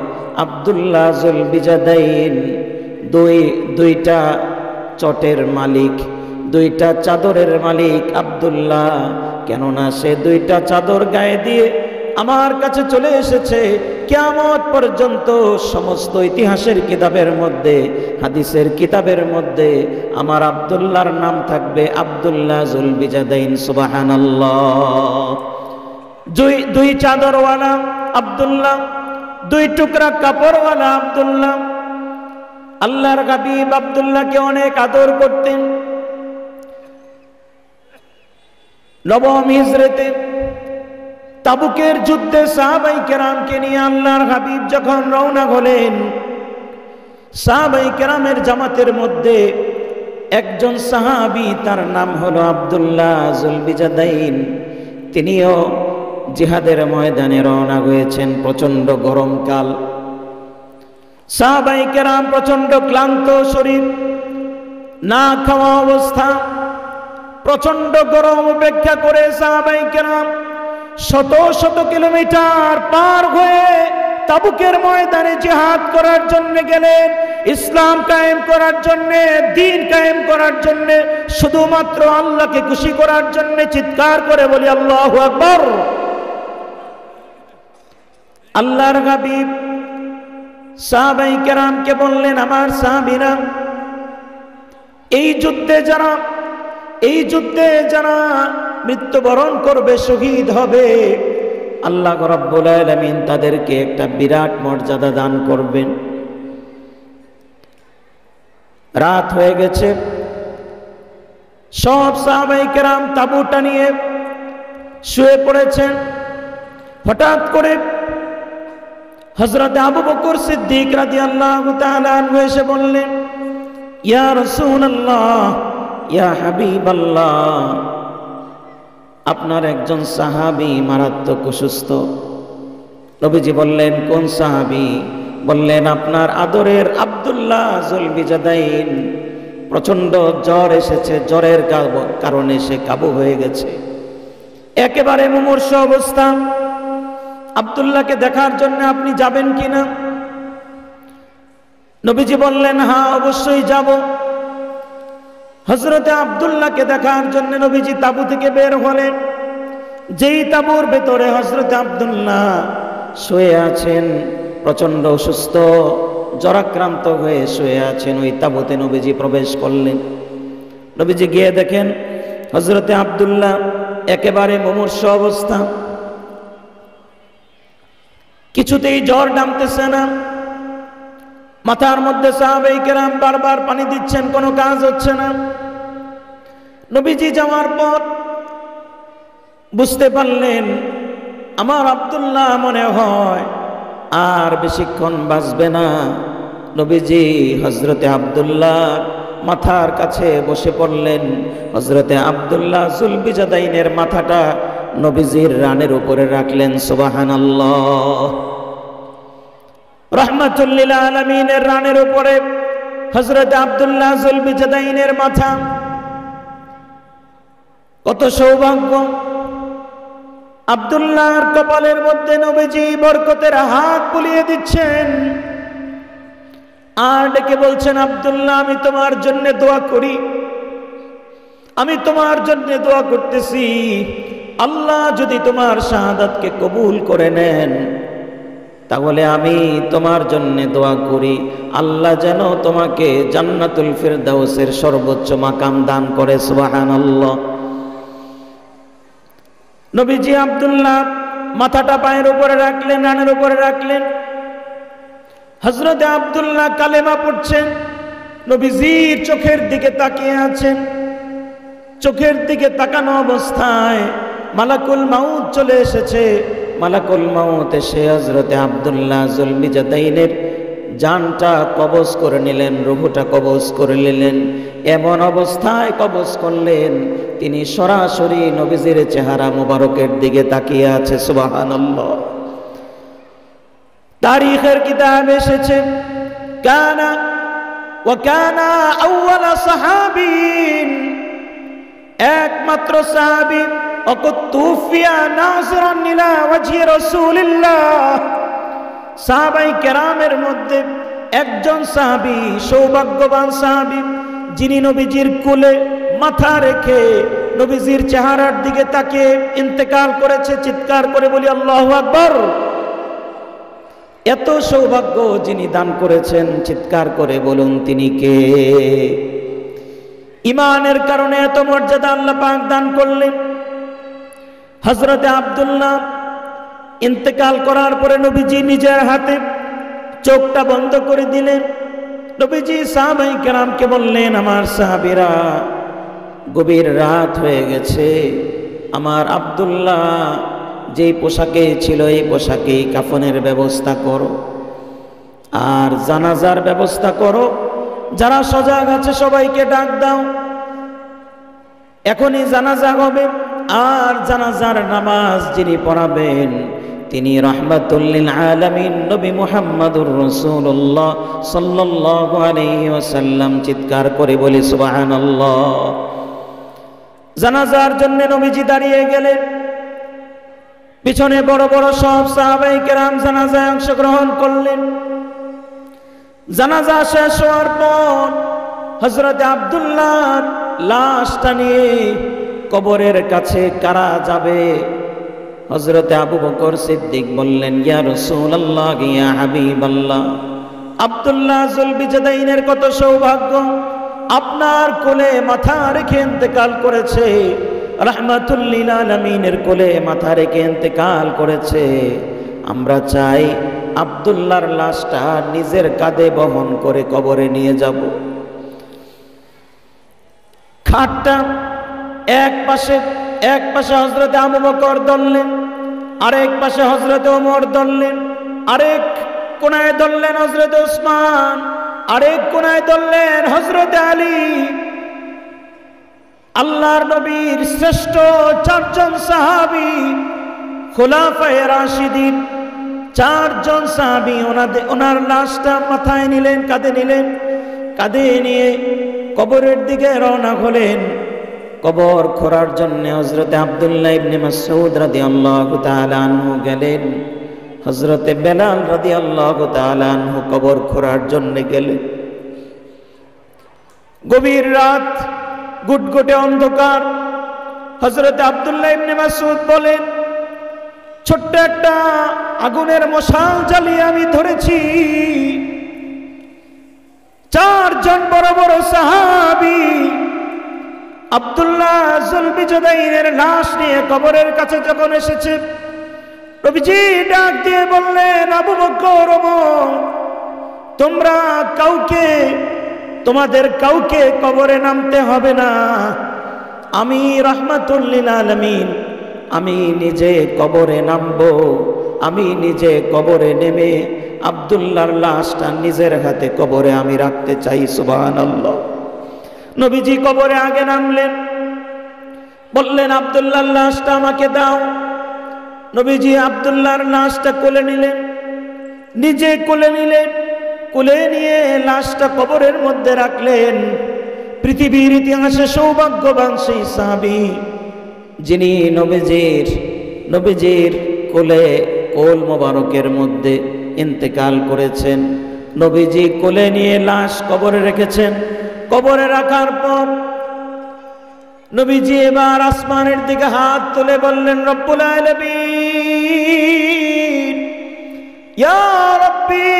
আব্দুল্লাহ যুল বিজাদাইন, দুইটা চটের মালিক, দুইটা চাদরের মালিক আব্দুল্লাহ। কেননা সে দুইটা চাদর গায়ে দিয়ে আমার কাছে চলে এসেছে। কিয়ামত পর্যন্ত সমস্ত ইতিহাসের কিতাবের মধ্যে, হাদিসের কিতাবের মধ্যে আমার আব্দুল্লাহর নাম থাকবে আব্দুল্লাহ যুল বিজাদাইন। সুবহানাল্লাহ। দুই চাদরওয়ালা আব্দুল্লাহ, 2 টুকরা কাপড়ওয়ালা আব্দুল্লাহ। আল্লাহর হাবিব আব্দুল্লাহকে অনেক আদর করতেন। নবম হিজরতে তাবুকের যুদ্ধে সাহাবায়ে কেরামকে নিয়ে আল্লাহর হাবিব যখন রওনা হলেন, সাহাবায়ে কেরামের জামাতের মধ্যে একজন সাহাবী, তার নাম হলো আব্দুল্লাহ যুল বিজাদাইন। তিনিও জিহাদের ময়দানে রওনা হয়েছেন। প্রচন্ড গরমকাল, সাহাবায়ে কেরাম প্রচন্ড ক্লান্ত শরীর, না খাওয়া অবস্থা, প্রচন্ড গরম উপেক্ষা করে সাহাবায়ে কেরাম শত শত কিলোমিটার পার হয়ে তাবুকের ময়দানে জিহাদ করার জন্য গেলেন, ইসলাম কায়েম করার জন্য, দ্বীন কায়েম করার জন্য, শুধুমাত্র আল্লাহকে খুশি করার জন্য। চিৎকার করে বলি আল্লাহু আকবার। আল্লাহর হাবিব সাহাবায়ে কেরামকে বললেন, আমার সাহাবীরা, এই যুদ্ধে যারা মৃত্যুবরণ করবে, শহীদ হবে, আল্লাহ রাব্বুল আলামিন তাদেরকে একটা বিরাট মর্যাদা দান করবেন। রাত হয়ে গেছে, সব সাহাবায়ে কেরাম তাঁবুটা নিয়ে শুয়ে পড়েছেন। হঠাৎ করে হযরত আবু বকর সিদ্দিক রাদিয়াল্লাহু তাআলা আনহু এসে বললেন, ইয়া রাসূলুল্লাহ, ইয়া হাবিবাল্লাহ, আপনার একজন সাহাবী মারাত্মক অসুস্থ। নবীজি বললেন, কোন সাহাবী? বললেন, আপনার আদরের আব্দুল্লাহ যুলবিজাদাইন প্রচন্ড জ্বর এসেছে, জ্বরের কারণে সে কাবু হয়ে গেছে, একেবারে মুমূর্ষ অবস্থা। আব্দুল্লাহকে দেখার জন্য আপনি যাবেন কিনা? নবীজি বললেন, হ্যাঁ, অবশ্যই যাব। হযরতে আব্দুল্লাহকে দেখার জন্য নবীজি তাঁবু থেকে বের হলেন। যেই তাঁবুর ভেতরে হযরতে আব্দুল্লাহ শুয়ে আছেন, প্রচন্ড অসুস্থ, জ্বরাক্রান্ত হয়ে শুয়ে আছেন, ওই তাঁবুতে নবীজি প্রবেশ করলেন। নবীজি গিয়ে দেখেন হযরতে আব্দুল্লাহ একেবারে মুমূর্ষ অবস্থা, কিছুতেই জ্বর নামতেছে না। মাথার মধ্যে সাহাবায়ে কেরাম বারবার পানি দিচ্ছেন, কোনো কাজ হচ্ছে না। নবীজি যাওয়ার পর বুঝতে পারলেন, আমার আব্দুল্লাহ মনে হয় আর বেশিক্ষণ বাঁচবে না। নবীজি হযরতে আব্দুল্লাহর মাথার কাছে বসে পড়লেন। হযরতে আব্দুল্লাহ যুলবিজাদাইনের মাথাটা নবীজির রানের উপরে রাখলেন। সুবহানাল্লাহ। রাহমাতুল লিল আলামিনের রানের উপরে হযরত আব্দুল্লাহ যুলবিজাদাইনের মাথা। কত সৌভাগ্য! আব্দুল্লাহর কপালের মধ্যে নবীজি বরকতের হাত বুলিয়ে দিচ্ছেন আর ডেকে বলছেন, আব্দুল্লাহ, আমি তোমার জন্য দোয়া করি, আমি তোমার জন্য দোয়া করতেছি। আল্লাহ যদি তোমার শাহাদাতকে কবুল করে নেন, তাহলে আমি তোমার জন্য দোয়া করি, আল্লাহ যেন তোমাকে জান্নাতুল ফিরদাউসের সর্বোচ্চ মাকাম দান করে। সুবহানাল্লাহ। নবীজি আব্দুল্লাহ মাথাটা পায়ের উপরে রাখলেন, রানের উপরে রাখলেন। হযরতে আব্দুল্লাহ কালেমা পড়ছেন, নবীজির চোখের দিকে তাকিয়ে আছেন। চোখের দিকে তাকানো অবস্থায় মালাকুল মাউত চলে এসেছে। মালাকুল মাউত এসে হযরতে আব্দুল্লাহ যুলবিজাদাইনের জানটা কবজ করে নিলেন, রূহটা কবজ করে নিলেন। এমন অবস্থায় কবজ করলেন, তিনি সরাসরি নবীজির চেহারা মুবারকের দিকে তাকিয়ে আছে। সুবহানাল্লাহ। তারিখের কিতাবে এসেছে, কানা ওয়া কানা আউয়ালা সাহাবীন, একমাত্র সাহাবী অকুতুফিয়া নাযরান ইলা ওয়াজহি রাসূলিল্লাহ। সাহাবায়ে কেরামের মধ্যে একজন সাহাবী, সৌভাগ্যবান সাহাবী, যিনি নবীজির কোলে মাথা রেখে নবীজির চেহারার দিকে তাকিয়ে ইন্তেকাল করেছে। চিৎকার করে বলি আল্লাহু আকবার। এত সৌভাগ্য যিনি দান করেছেন, চিৎকার করে বলুন তিনি কে? ঈমানের কারণে এত মর্যাদা আল্লাহ পাক দান করলেন। হযরতে আব্দুল্লাহ ইন্তেকাল করার পরে নবীজি নিজের হাতে চোখটা বন্ধ করে দিলেন। নবীজি সাহাবায়ে কেরামকে বললেন, আমার সাহাবীরা, গভীর রাত হয়ে গেছে, আমার আব্দুল্লাহ যেই পোশাকে ছিল এই পোশাকেই কাফনের ব্যবস্থা করো আর জানাজার ব্যবস্থা করো। যারা সজাগ আছে সবাইকে ডাক দাও, এখনই জানাজা হবে। আর জানাজার নামাজ যিনি পড়াবেন তিনি রাহমাতুল লিল আলামিন নবী মুহাম্মদুর রাসূলুল্লাহ সাল্লাল্লাহু আলাইহি ওয়াসাল্লাম। চিৎকার করে বলি সুবহানাল্লাহ। জানাজার জন্য নবীজি দাঁড়িয়ে গেলেন। পিছনে বড় বড় সব সাহাবায়ে কেরাম জানাজায় অংশগ্রহণ করলেন। জানাজা শেষ হওয়ার পর হযরত আব্দুল্লাহর লাশটা নিয়ে কবরের কাছে কারা যাবে? হযরত আবু বকর সিদ্দিক বললেন, ইয়া রাসূলুল্লাহ, ইয়া হাবিবাল্লাহ, আব্দুল্লাহ যুলবিজাদাইনের কত সৌভাগ্য, আপনার কোলে মাথা রেখে ইন্তেকাল করেছে, রাহমাতুল লিল আলামিনের কোলে মাথা রেখে ইন্তেকাল করেছে। আমরা চাই আব্দুল্লাহর লাশটা নিজের কাঁধে বহন করে কবরে নিয়ে যাব। খাটটা এক পাশে হযরত আবু বকর ধরলেন, আরেক পাশে হযরত ওমর ধরলেন, আরেক কোনায় ধরলেন হযরত উসমান, আরেক কোনায় ধরলেন হযরত আলী। আল্লাহর নবীর শ্রেষ্ঠ চারজন সাহাবী খুলাফায়ে রাশিদিন, চারজন সাহাবী ওনার লাশটা মাথায় নিলেন, কাঁধে নিলেন, কাঁধে নিয়ে কবরের দিকে রওনা হলেন। কবর খোঁড়ার জন্য হযরত আব্দুল্লাহ ইবনে মাসউদ রাদিয়াল্লাহু তাআলা আনহু গেলেন, হযরত বেলাল রাদিয়াল্লাহু তাআলা আনহু কবর খোঁড়ার জন্য গেলেন। গভীর রাত, গুটগুটে অন্ধকার। হযরত আব্দুল্লাহ ইবনে মাসউদ বলেন, ছোট্ট একটা আগুনের মশাল জ্বালিয়ে আমি ধরেছি। চারজন বড় বড় সাহাবী আব্দুল্লাহ যুলবিজাদাইনের লাশ নিয়ে কবরের কাছে যখন এসেছে, নবীজি ডাক দিয়ে বললেন, আবু বকর, ওমর, তোমাদের কাউকে কবরে নামতে হবে না। আমি রাহমাতুল লিল আলামিন, আমি নিজে কবরে নামবো। আমি নিজে কবরে নেমে আব্দুল্লাহর লাশটা নিজের হাতে কবরে আমি রাখতে চাই। সুবহানাল্লাহ। নবীজি কবরে আগে নামলেন, বললেন, আব্দুল্লাহর লাশটা আমাকে দাও। নবীজি আব্দুল্লাহর লাশটা কোলে নিলেন, নিজে কোলে নিলেন, কোলে নিয়ে লাশটা কবরের মধ্যে রাখলেন। পৃথিবীর ইতিহাসে সৌভাগ্যবান সেই সাহাবী যিনি নবীজির কোল মোবারকের মধ্যে ইন্তেকাল করেছেন। নবীজি কোলে নিয়ে লাশ কবরে রেখেছেন। কবরে রাখার পর নবীজি এবার আসমানের দিকে হাত তুলে বললেন, রব্বুল আলামিন, ইয়া রাব্বি,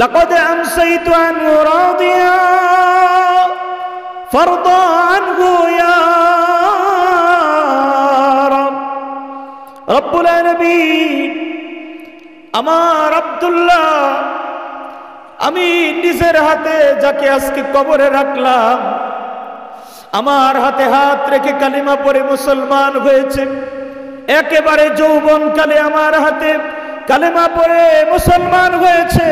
লাকাদ আমসাইতু আনহু রাদিয়া ফারদা আনহু ইয়া রাব। রব্বুল আলামিন, আমার আব্দুল্লাহ, আমি নিজের হাতে যাকে আজকে কবরে রাখলাম, আমার হাতে হাত রেখে কালিমা পড়ে মুসলমান হয়েছে। একেবারে যৌবনকালে আমার হাতে কালিমা পড়ে মুসলমান হয়েছে।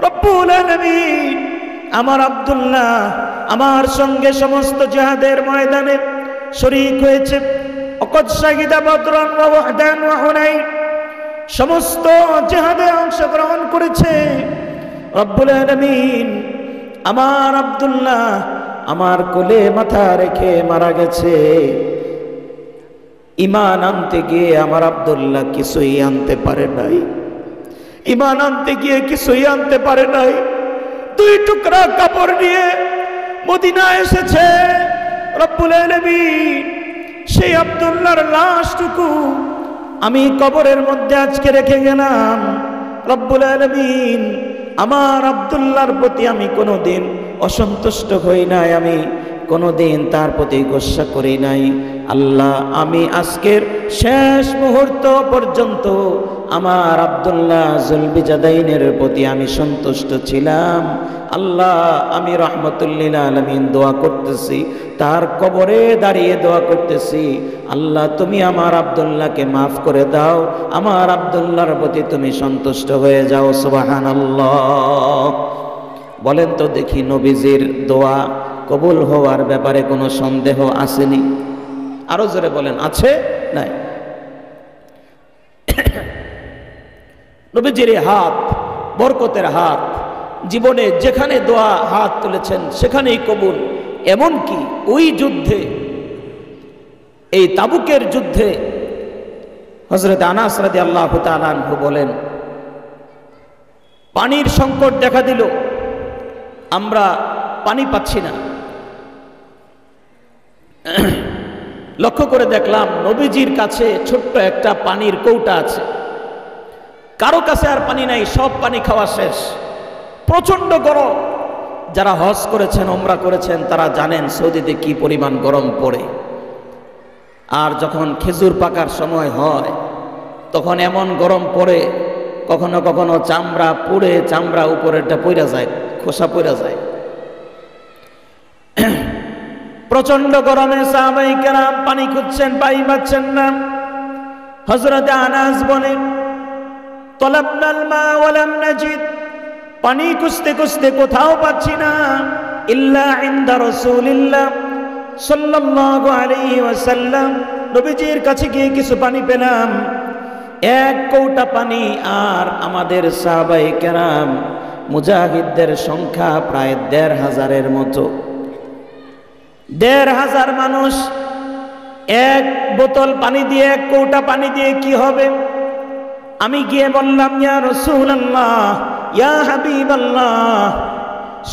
রব্বুল আলামিন, আমার আব্দুল্লাহ আমার সঙ্গে সমস্ত জিহাদের ময়দানে শরীক হয়েছে। ওয়াকাদ শাহিদা বদরান ওয়া ওয়াহদান ওয়া হুনাইন, সমস্ত জিহাদে অংশগ্রহণ করেছে। রব্বুল আলামিন, আমার আব্দুল্লাহ আমার কোলে মাথা রেখে মারা গেছে। ঈমান আনতে গিয়ে আমার আব্দুল্লাহ কিছুই আনতে পারে নাই। ঈমান আনতে গিয়ে কিছুই আনতে পারে নাই। 2 টুকরা কাপড় নিয়ে মদিনা এসেছে। রব্বুল আলামিন, সেই আব্দুল্লাহর লাশটুকু আমি কবরের মধ্যে আজকে রেখে গেলাম। রব্বুল আলামিন, আমার আব্দুল্লাহর প্রতি আমি কোনোদিন অসন্তুষ্ট হই নাই, আমি কোনোদিন তার প্রতি গোসা করি নাই। আল্লাহ, আমি আজকের শেষ মুহূর্ত পর্যন্ত আমার আব্দুল্লাহ যুলবিজাদাইনের প্রতি আমি সন্তুষ্ট ছিলাম। আল্লাহ, আমি রাহমাতুল লিল আলামিন দোয়া করতেছি, তার কবরে দাঁড়িয়ে দোয়া করতেছি, আল্লাহ তুমি আমার আব্দুল্লাহকে মাফ করে দাও, আমার আব্দুল্লাহর প্রতি তুমি সন্তুষ্ট হয়ে যাও। সুবহানাল্লাহ। বলেন তো দেখি, নবীজির দোয়া কবুল হওয়ার ব্যাপারে কোনো সন্দেহ আসেনি? আরো জোরে বলেন, আছে নাই? নবীজির হাত, বরকতের হাত, জীবনে যেখানে দোয়া হাত তুলেছেন সেখানেই কবুল। এমনকি ওই যুদ্ধে এই তাবুকের যুদ্ধে হযরত আনাস রাদিয়াল্লাহু তাআলা আনহু বলেন, পানির সংকট দেখা দিল, আমরা পানি পাচ্ছি না। লক্ষ্য করে দেখলাম নবীজির কাছে ছোট্ট একটা পানির কৌটা আছে, কারো কাছে আর পানি নাই, সব পানি খাওয়া শেষ। প্রচন্ড গরম। যারা হজ করেছেন, ওমরা করেছেন, তারা জানেন সৌদিতে কি পরিমাণ গরম পড়ে। আর যখন খেজুর পাকার সময় হয় তখন এমন গরম পড়ে, কখনো কখনো চামড়া পুড়ে, চামড়া উপরেরটা পইরা যায়, খোসা পইরা যায়। প্রচন্ড গরমে সাহাবায়ে কেরাম পানি খুঁজছেন, পানি পাচ্ছেন না। হযরত আনাস বলেন, তলাবনাল মা ওয়ালাম নাজিদ, পানি খুঁজতে খুঁজতে কোথাও পাচ্ছি না, ইল্লা ইনদা রাসূলিল্লাহ সাল্লাল্লাহু আলাইহি ওয়াসাল্লাম, নবীজির কাছে গিয়ে কিছু পানি পেলাম, এক কৌটা পানি। আর আমাদের সাহাবায়ে কেরাম মুজাহিদদের সংখ্যা প্রায় ১৫০০-এর মতো। ১৫০০ মানুষ এক বোতল পানি দিয়ে, এক কৌটা পানি দিয়ে কি হবে? আমি গিয়ে বললাম, ইয়া রাসূলুল্লাহ, ইয়া হাবিবাল্লাহ,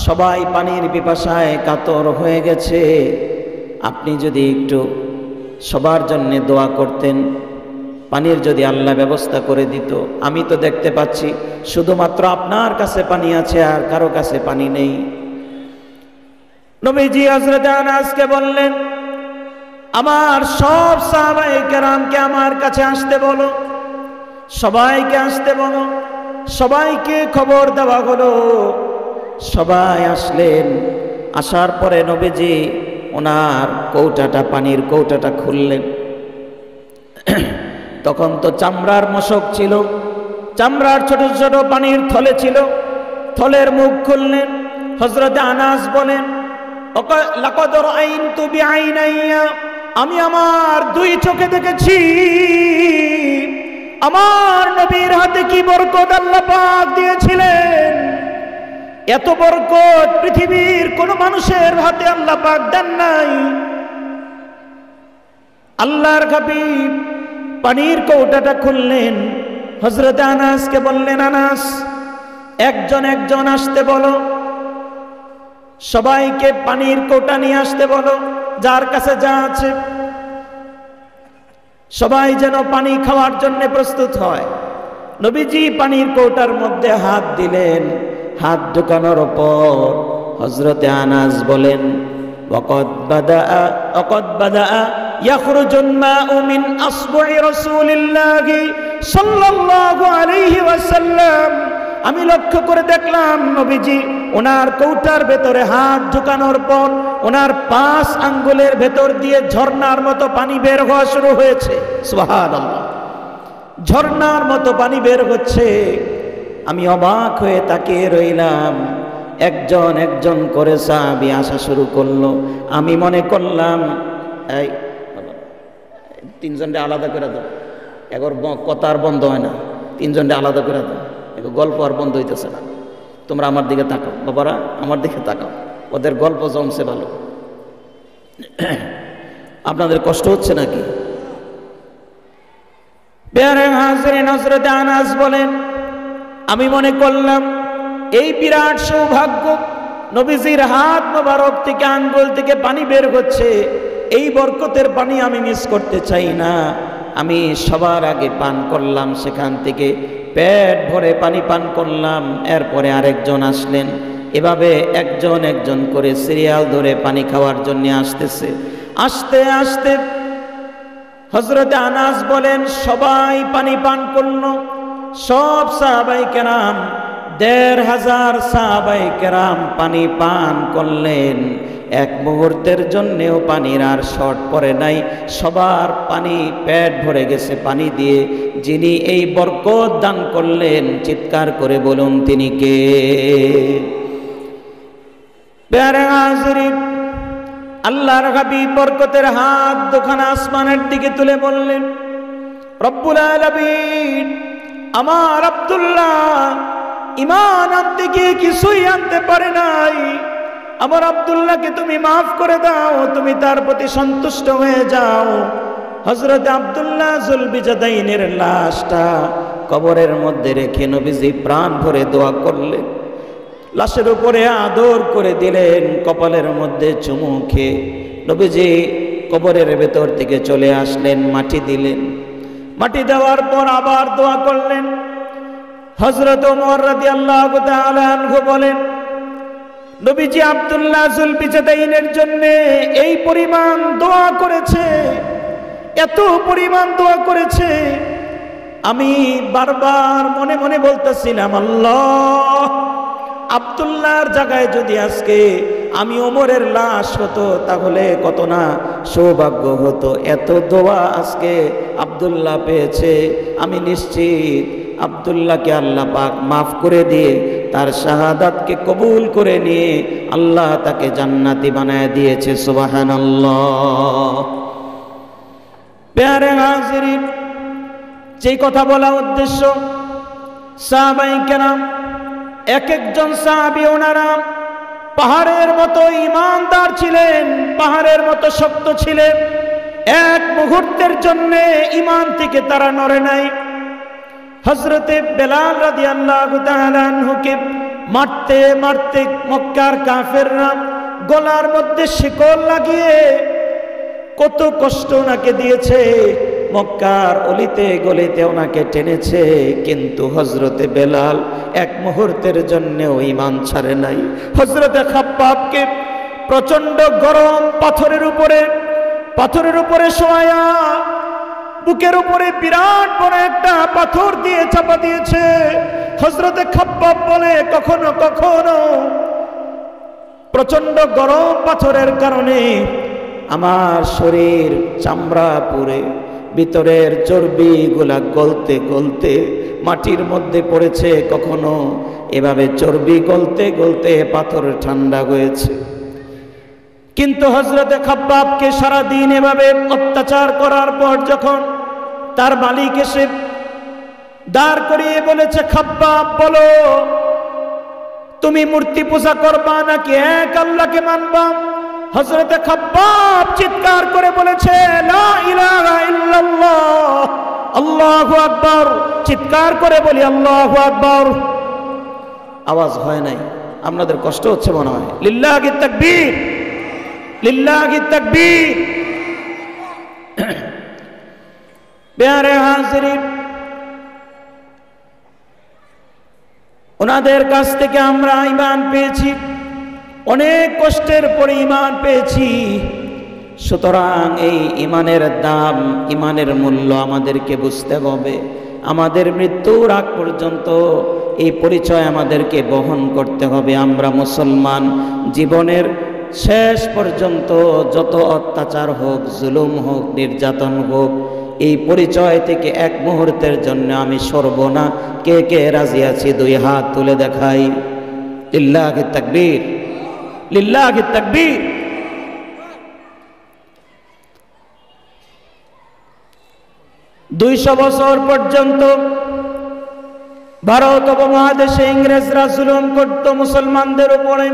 সবাই পানির পিপাসায় কাতর হয়ে গেছে, আপনি যদি একটু সবার জন্য দোয়া করতেন, পানির যদি আল্লাহ ব্যবস্থা করে দিত। আমি তো দেখতে পাচ্ছি শুধুমাত্র আপনার কাছে পানি আছে, আর কারো কাছে পানি নেই। নবীজি হযরত আনাসকে বললেন, আমার সব সাহাবায়ে কেরামকে আমার কাছে আসতে বলো, সবাইকে আসতে বলো। সবাইকে খবর দেওয়া হলো, সবাই আসলেন। আসার পরে নবীজি ওনার কৌটাটা, পানির কৌটাটা খুললেন। তখন তো চামড়ার মশক ছিল, চামড়ার ছোট ছোট পানির থলে ছিল। থলের মুখ খুললেন। হযরত আনাস বলেন, লাকাদ রাআইতু বিআইনাইয়া, আমি আমার দুই চোখে দেখেছি আমার নবীর হাতে কি বরকত আল্লাহ পাক দিয়েছিলেন। এত বরকত পৃথিবীর কোন মানুষের হাতে আল্লাহ পাক দেন নাই। আল্লাহর হাবিব পানির কৌটাটা খুললেন। হযরত আনাসকে বললেন, আনাস, একজন একজন আসতে বলো, সবাইকে পানির কৌটা নিয়ে আসতে বলো, যার কাছে যা আছে। সবাই যেন পানি খাওয়ার জন্য প্রস্তুত হয়। নবীজি পানির কৌটার মধ্যে হাত দিলেন। হাত ঢোকানোর পর হযরতে আনাস বলেন, ওয়াকাদ বাদা ইয়াখরুজুল মাউ মিন আসবু'i রাসূলিল্লাহি সাল্লাল্লাহু আলাইহি ওয়াসাল্লাম। আমি লক্ষ্য করে দেখলাম নবীজি ওনার কৌটার ভেতরে হাত ঢুকানোর পর ওনার 5 আঙ্গুলের ভেতর দিয়ে ঝর্ণার মতো পানি বের হওয়া শুরু হয়েছে। সুবহানাল্লাহ, ঝর্ণার মতো পানি বের হচ্ছে। আমি অবাক হয়ে তাকিয়ে রইলাম। একজন একজন করে সাহাবী আসা শুরু করলো। আমি মনে করলাম, এই 3 জনকে আলাদা করে দাও, এগোর কথা আর বন্ধ হয় না, 3 জনকে আলাদা করে দাও, গল্প আর বন্ধ হইতেছে না। তোমরা আমার দিকে তাকাও, বাবারা আমার দিকে তাকাও, ওদের গল্প জমছে ভালো। আপনাদের কষ্ট হচ্ছে নাকি? প্যারে হাজিরিন, হযরত আনাস বলেন, আমি মনে করলাম এই বিরাট সৌভাগ্য, নবীজির হাত মোবারক থেকে, আঙ্গুল থেকে পানি বের হচ্ছে, এই বরকতের পানি আমি মিস করতে চাই না। আমি সবার আগে পান করলাম, সেখান থেকে পেট ভরে পানি পান করলাম। এরপরে আরেকজন আসলেন। এভাবে একজন একজন করে সিরিয়াল ধরে পানি খাওয়ার জন্য আসতেছে। আস্তে আস্তে হযরতে আনাস বলেন, সবাই পানি পান করল। সব সাহাবায়ে কেরাম, ১৫০০ সাহাবায়ে কেরাম পানি পান করলেন। এক মুহূর্তের জন্যেও পানির আর শর্ট পড়ে নাই। সবার পানি পেট ভরে গেছে পানি দিয়ে। যিনি এই বরকত দান করলেন, চিৎকার করে বলুন তিনি কে? প্যারে হাজিরিন, আল্লাহর হাবিব বরকতের হাত দুখানা আসমানের দিকে তুলে বললেন, রব্বুল আলামিন, আমার আব্দুল্লাহ ঈমান আনতে গিয়ে কিছুই আনতে পারে নাই। আমার আব্দুল্লাহকে তুমি মাফ করে দাও, তুমি তার প্রতি সন্তুষ্ট হয়ে যাও। হযরত আব্দুল্লাহ যুলবিজাদাইনের লাশটা কবরের মধ্যে রেখে নবীজি প্রাণ ভরে দোয়া করলেন, লাশের উপরে আদর করে দিলেন, কপালের মধ্যে চুমু খেয়ে নবীজি কবরের ভেতর থেকে চলে আসলেন, মাটি দিলেন। মাটি দেওয়ার পর আবার দোয়া করলেন। হযরত ওমর রাদিয়াল্লাহু তাআলা আনহু বলেন, নবীজি আব্দুল্লাহ যুলবিজাদাইনের জন্য এই পরিমাণ দোয়া করেছে, এত পরিমাণ দোয়া করেছে, আমি বারবার মনে মনে বলতেছিলাম, আল্লাহ, আব্দুল্লাহর জায়গায় যদি আজকে আমি ওমরের লাশ হতো তাহলে কত না সৌভাগ্য হতো। এত দোয়া আজকে আব্দুল্লাহ পেয়েছে, আমি নিশ্চিত আব্দুল্লাহকে আল্লাহ পাক মাফ করে দিয়ে তার শাহাদাতকে কবুল করে নিয়ে আল্লাহ তাকে জান্নাতি বানায় দিয়েছে। সুবহানাল্লাহ। প্যারে হাজিরিন, যেই কথা বলা উদ্দেশ্য, সাহাবায়ে কেরাম এক একজন সাহাবী ওনারা পাহাড়ের মতো ঈমানদার ছিলেন, পাহাড়ের মতো শক্ত ছিলেন, এক মুহূর্তের জন্য ঈমান থেকে তারা নড়ে নাই। হযরতে বেলাল রাদিয়াল্লাহু তাআলা আনহুকে মারতে মারতে মক্কার কাফেররা গলার মধ্যে শিকল লাগিয়ে কত কষ্ট ওনাকে দিয়েছে, মক্কার অলিতে গলিতে ওনাকে টেনেছে, কিন্তু হযরতে বেলাল এক মুহূর্তের জন্যও ঈমান ছাড়ে নাই। হযরতে খাব্বাবকে প্রচন্ড গরম পাথরের উপরে শোয়া, বুকের উপরে বিরাট বড় একটা পাথর দিয়ে চাপা দিয়েছে। হযরতে খাব্বাব বলে, কখনো কখনো প্রচন্ড গরম পাথরের কারণে আমার শরীর চামড়া পুড়ে ভিতরের চর্বিগুলা গলতে গলতে মাটির মধ্যে পড়েছে, কখনো এভাবে চর্বি গলতে গলতে পাথর ঠান্ডা হয়েছে। কিন্তু হযরতে খাব্বাবকে সারাদিন এভাবে অত্যাচার করার পর যখন তার মালিক এসে দাঁড় করিয়ে বলেছে, খাব্বাব বলো, তুমি মূর্তি পূজা করবা নাকি এক আল্লাহকে মানবা? হযরতে খাব্বাব চিৎকার করে বলেছে, লা ইলাহা ইল্লাল্লাহ, আল্লাহু আকবার। চিৎকার করে বলি আল্লাহু আকবার। আওয়াজ হয় নাই, আপনাদের কষ্ট হচ্ছে মনে হয়। লিল্লাহি তাকবীর, লিল্লাহি তাকবীর। প্যারে হাজিরিন, ওনাদের কাছ থেকে আমরা ঈমান পেয়েছি, অনেক কষ্টের পরে ঈমান পেয়েছি। সুতরাং এই ঈমানের দাম, ঈমানের মূল্য আমাদেরকে বুঝতে হবে। আমাদের মৃত্যুর আগ পর্যন্ত এই পরিচয় আমাদেরকে বহন করতে হবে। আমরা মুসলমান, জীবনের শেষ পর্যন্ত যত অত্যাচার হোক, জুলুম হোক, নির্যাতন হোক, এই পরিচয় থেকে এক মুহূর্তের জন্য আমি সরব না। কে কে রাজি আছি? দুই হাত তুলে দেখাই। লিল্লাহি তাকবীর, লিল্লাহি তাকবীর। দুইশো বছর পর্যন্ত ভারত উপমহাদেশে ইংরেজরা জুলুম করত মুসলমানদের উপরে।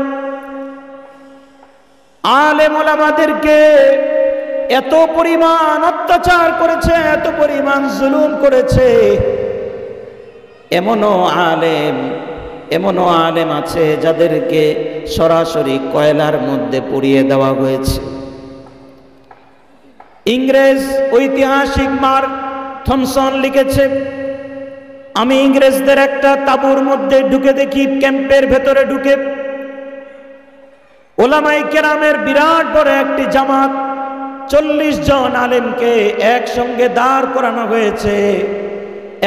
আলেম ওলামাদেরকে এত পরিমাণ অত্যাচার করেছে, এত পরিমাণ জুলুম করেছে। এমনও আলেম আছে যাদেরকে সরাসরি কয়লার মধ্যে পুড়িয়ে দেওয়া হয়েছে। ইংরেজ ঐতিহাসিক মার্ক থমসন লিখেছে, আমি ইংরেজদের একটা তাঁবুর মধ্যে ঢুকে দেখি, ক্যাম্পের ভেতরে ঢুকে ওলামায়ে কেরামের বিরাট বড় একটি জামাত, 40 জন আলেমকে একসঙ্গে দাঁড় করানো হয়েছে।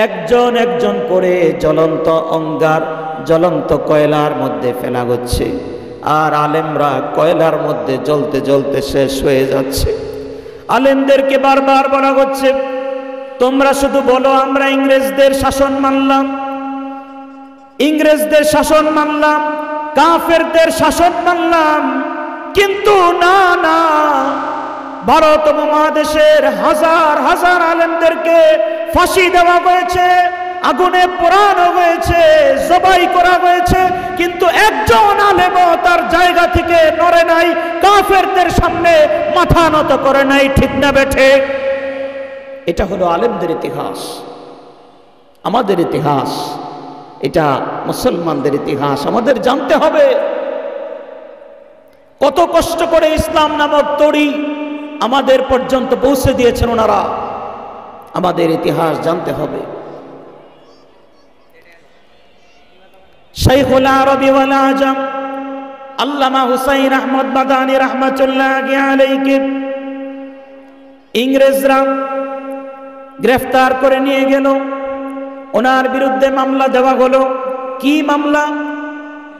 একজন একজন করে জ্বলন্ত অঙ্গার, জ্বলন্ত কয়লার মধ্যে ফেলা হচ্ছে, আর আলেমরা কয়লার মধ্যে জ্বলতে জ্বলতে শেষ হয়ে যাচ্ছে। আলেমদেরকে বারবার বলা হচ্ছে, তোমরা শুধু বলো আমরা ইংরেজদের শাসন মানলাম, ইংরেজদের শাসন মানলাম, কাফেরদের শাসন মানলাম, কিন্তু না না, ভারত উপমহাদেশের হাজার হাজার আলেমদেরকে ফাঁসি দেওয়া হয়েছে, আগুনে পোড়ানো হয়েছে, জবাই করা হয়েছে, কিন্তু একজন আলেমও তার জায়গা থেকে নড়ে নাই, কাফেরদের সামনে মাথা নত করে নাই। ঠিক না বেঠে? এটা হলো আলেমদের ইতিহাস, আমাদের ইতিহাস, এটা মুসলমানদের ইতিহাস। আমাদের জানতে হবে কত কষ্ট করে ইসলাম নামক তরি আমাদের পর্যন্ত পৌঁছে দিয়েছেন ওনারা। আমাদের ইতিহাস জানতে হবে। শাইখুল আরবি ওয়াল আজম আল্লামা হুসাইন আহমদ মাদানী রাহমাতুল্লাহি আলাইহি ইংরেজরা গ্রেফতার করে নিয়ে গেল। ওনার বিরুদ্ধে মামলা দেওয়া হলো। কি মামলা?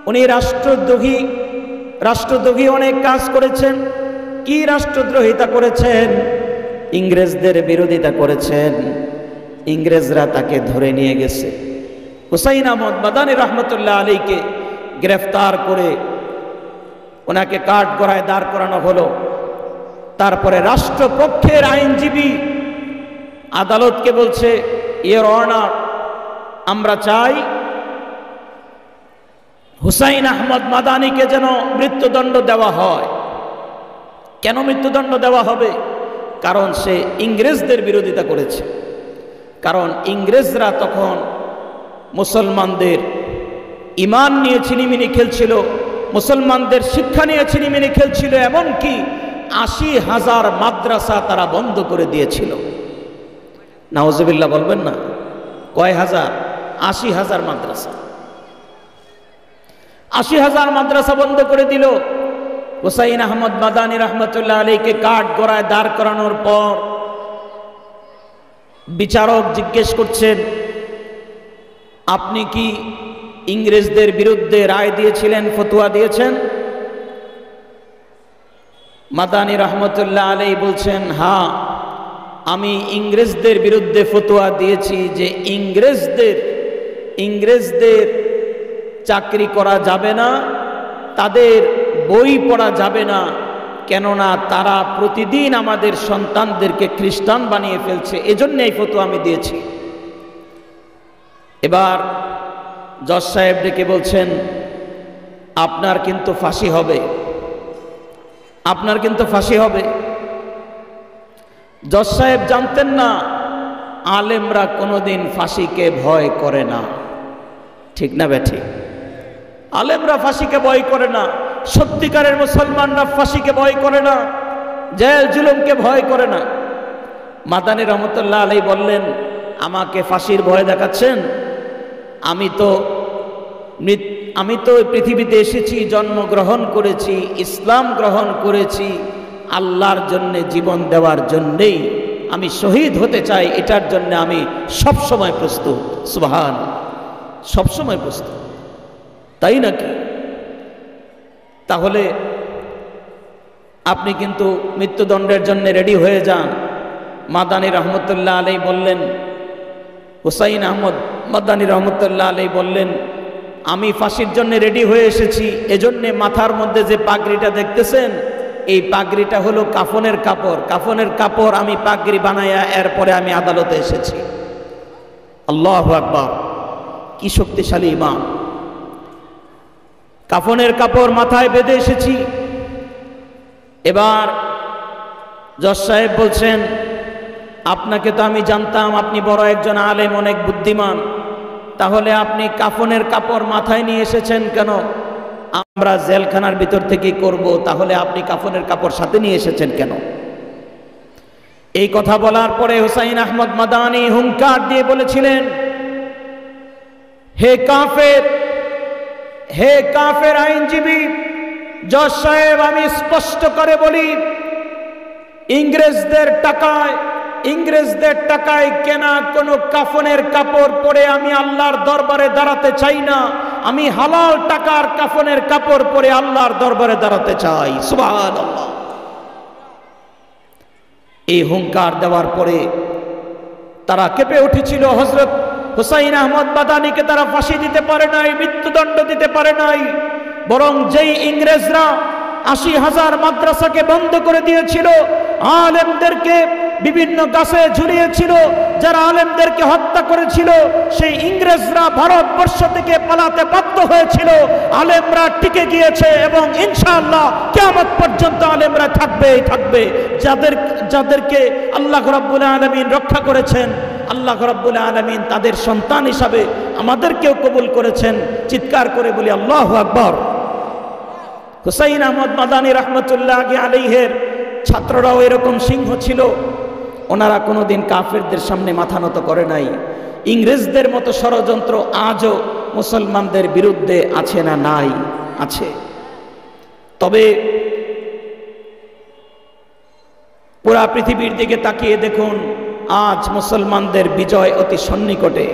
উনি রাষ্ট্রদ্রোহী অনেক কাজ করেছেন। কি রাষ্ট্রদ্রোহিতা করেছেন? ইংরেজদের বিরোধিতা করেছেন। ইংরেজরা তাকে ধরে নিয়ে গেছে। হুসাইন আহমদ মাদানী রহমতুল্লাহ আলীকে গ্রেফতার করে ওনাকে কাঠগড়ায় দাঁড় করানো হলো। তারপরে রাষ্ট্রপক্ষের আইনজীবী আদালতকে বলছে, ইয়োর অনার, আমরা চাই হুসাইন আহমদ মাদানীকে যেন মৃত্যুদণ্ড দেওয়া হয়। কেন মৃত্যুদণ্ড দেওয়া হবে? কারণ সে ইংরেজদের বিরোধিতা করেছে। কারণ ইংরেজরা তখন মুসলমানদের ঈমান নিয়ে ছিনিমিনি খেলছিল, মুসলমানদের শিক্ষা নিয়ে ছিনিমিনি খেলছিল। এমনকি ৮০,০০০ মাদ্রাসা তারা বন্ধ করে দিয়েছিল। নাউজুবিল্লাহ বলবেন না? কয় হাজার? ৮০,০০০ মাদ্রাসা। ৮০,০০০ মাদ্রাসা বন্ধ করে দিল। হুসাইন আহমদ মাদানী রহমতুল্লাহ আলীকে কাঠগড়ায় দাঁড় করানোর পর বিচারক জিজ্ঞেস করছেন, আপনি কি ইংরেজদের বিরুদ্ধে রায় দিয়েছিলেন, ফতোয়া দিয়েছেন? মাদানী রহমতুল্লাহ আলী বলছেন, হ্যাঁ, আমি ইংরেজদের বিরুদ্ধে ফতোয়া দিয়েছি যে ইংরেজদের চাকরি করা যাবে না, তাদের বই পড়া যাবে না, কেননা তারা প্রতিদিন আমাদের সন্তানদেরকে খ্রিস্টান বানিয়ে ফেলছে, এজন্য এই ফতোয়া আমি দিয়েছি। এবার জজ সাহেব ডেকে বলছেন, আপনার কিন্তু ফাঁসি হবে, আপনার কিন্তু ফাঁসি হবে। জজ সাহেব জানতেন না আলেমরা কোনোদিন ফাঁসিকে ভয় করে না। ঠিক না বেঠি? আলেমরা ফাঁসিকে ভয় করে না। সত্যিকারের মুসলমানরা ফাঁসিকে ভয় করে না, জেল জুলুমকে ভয় করে না। মাদানী রহমতুল্লাহ আলী বললেন, আমাকে ফাঁসির ভয় দেখাচ্ছেন? আমি তো পৃথিবীতে এসেছি, জন্মগ্রহণ করেছি, ইসলাম গ্রহণ করেছি আল্লাহর জন্যে, জীবন দেওয়ার জন্যেই। আমি শহীদ হতে চাই, এটার জন্য আমি সবসময় প্রস্তুত। সুবহান, সবসময় প্রস্তুত। তাই নাকি? তাহলে আপনি কিন্তু মৃত্যুদণ্ডের জন্য রেডি হয়ে যান। মাদানী রহমতুল্লাহ আলী বললেন, হুসাইন আহমদ মাদানী রহমতুল্লাহ আলী বললেন, আমি ফাঁসির জন্য রেডি হয়ে এসেছি। এজন্যে মাথার মধ্যে যে পাগড়িটা দেখতেছেন, এই পাগড়িটা হলো কাফনের কাপড়। কাফনের কাপড় আমি পাগড়ি বানাইয়া এরপরে আমি আদালতে এসেছি। আল্লাহু আকবার! কি শক্তিশালী ইমাম! কাফনের কাপড় মাথায় বেঁধে এসেছি। এবার জজ সাহেব বলছেন, আপনাকে তো আমি জানতাম আপনি বড় একজন আলেম, অনেক বুদ্ধিমান, তাহলে আপনি কাফনের কাপড় মাথায় নিয়ে এসেছেন কেন? আমরা জেলখানার ভিতর থেকে করব, তাহলে আপনি কাফনের কাপড় সাথে নিয়ে এসেছেন কেন? এই কথা বলার পরে হুসাইন আহমদ মাদানী হুঙ্কার দিয়ে বলেছিলেন, হে কাফের আইনজীবী, জজ সাহেব, আমি স্পষ্ট করে বলি, ইংরেজদের টাকায় কেনা কোনো কাফনের কাপড় পরে আমি আল্লাহর দরবারে দাঁড়াতে চাই না। আমি হালাল টাকার কাফনের কাপড় পরে আল্লাহর দরবারে দাঁড়াতে চাই। সুবহানাল্লাহ! এই হুঙ্কার দেওয়ার পরে তারা কেঁপে উঠেছিল। হযরত হুসাইন আহমদ মাদানীকে তারা ফাঁসি দিতে পারে নাই, মৃত্যুদণ্ড দিতে পারে নাই, বরং যেই ইংরেজরা ৮০,০০০ মাদ্রাসাকে বন্ধ করে দিয়েছিল, আলেমদেরকে বিভিন্ন গাছে ঝুলিয়েছিল, যারা আলেমদেরকে হত্যা করেছিল, সেই ইংরেজরা ভারতবর্ষ থেকে পালাতে বাধ্য হয়েছিল। আলেমরা টিকে গিয়েছে এবং ইনশাআল্লাহ কিয়ামত পর্যন্ত আলেমরা থাকবে। যাদেরকে আল্লাহ রাব্বুল আলামিন রক্ষা করেছেন, আল্লাহ রাব্বুল আলামিন তাদের সন্তান হিসাবে আমাদেরকেও কবুল করেছেন। চিৎকার করে বলি আল্লাহু আকবার। হুসাইন আহমদ মাদানী রহমতুল্লাহি আলাইহির ছাত্ররাও এরকম সিংহ ছিল। ওনারা কোনোদিন কাফেরদের সামনে মাথা নত করে নাই। ইংরেজদের মতো ষড়যন্ত্র আজও মুসলমানদের বিরুদ্ধে আছে না? নাই, আছে। তবে পুরা পৃথিবীর দিকে তাকিয়ে দেখুন, আজ মুসলমানদের বিজয় অতি সন্নিকটে।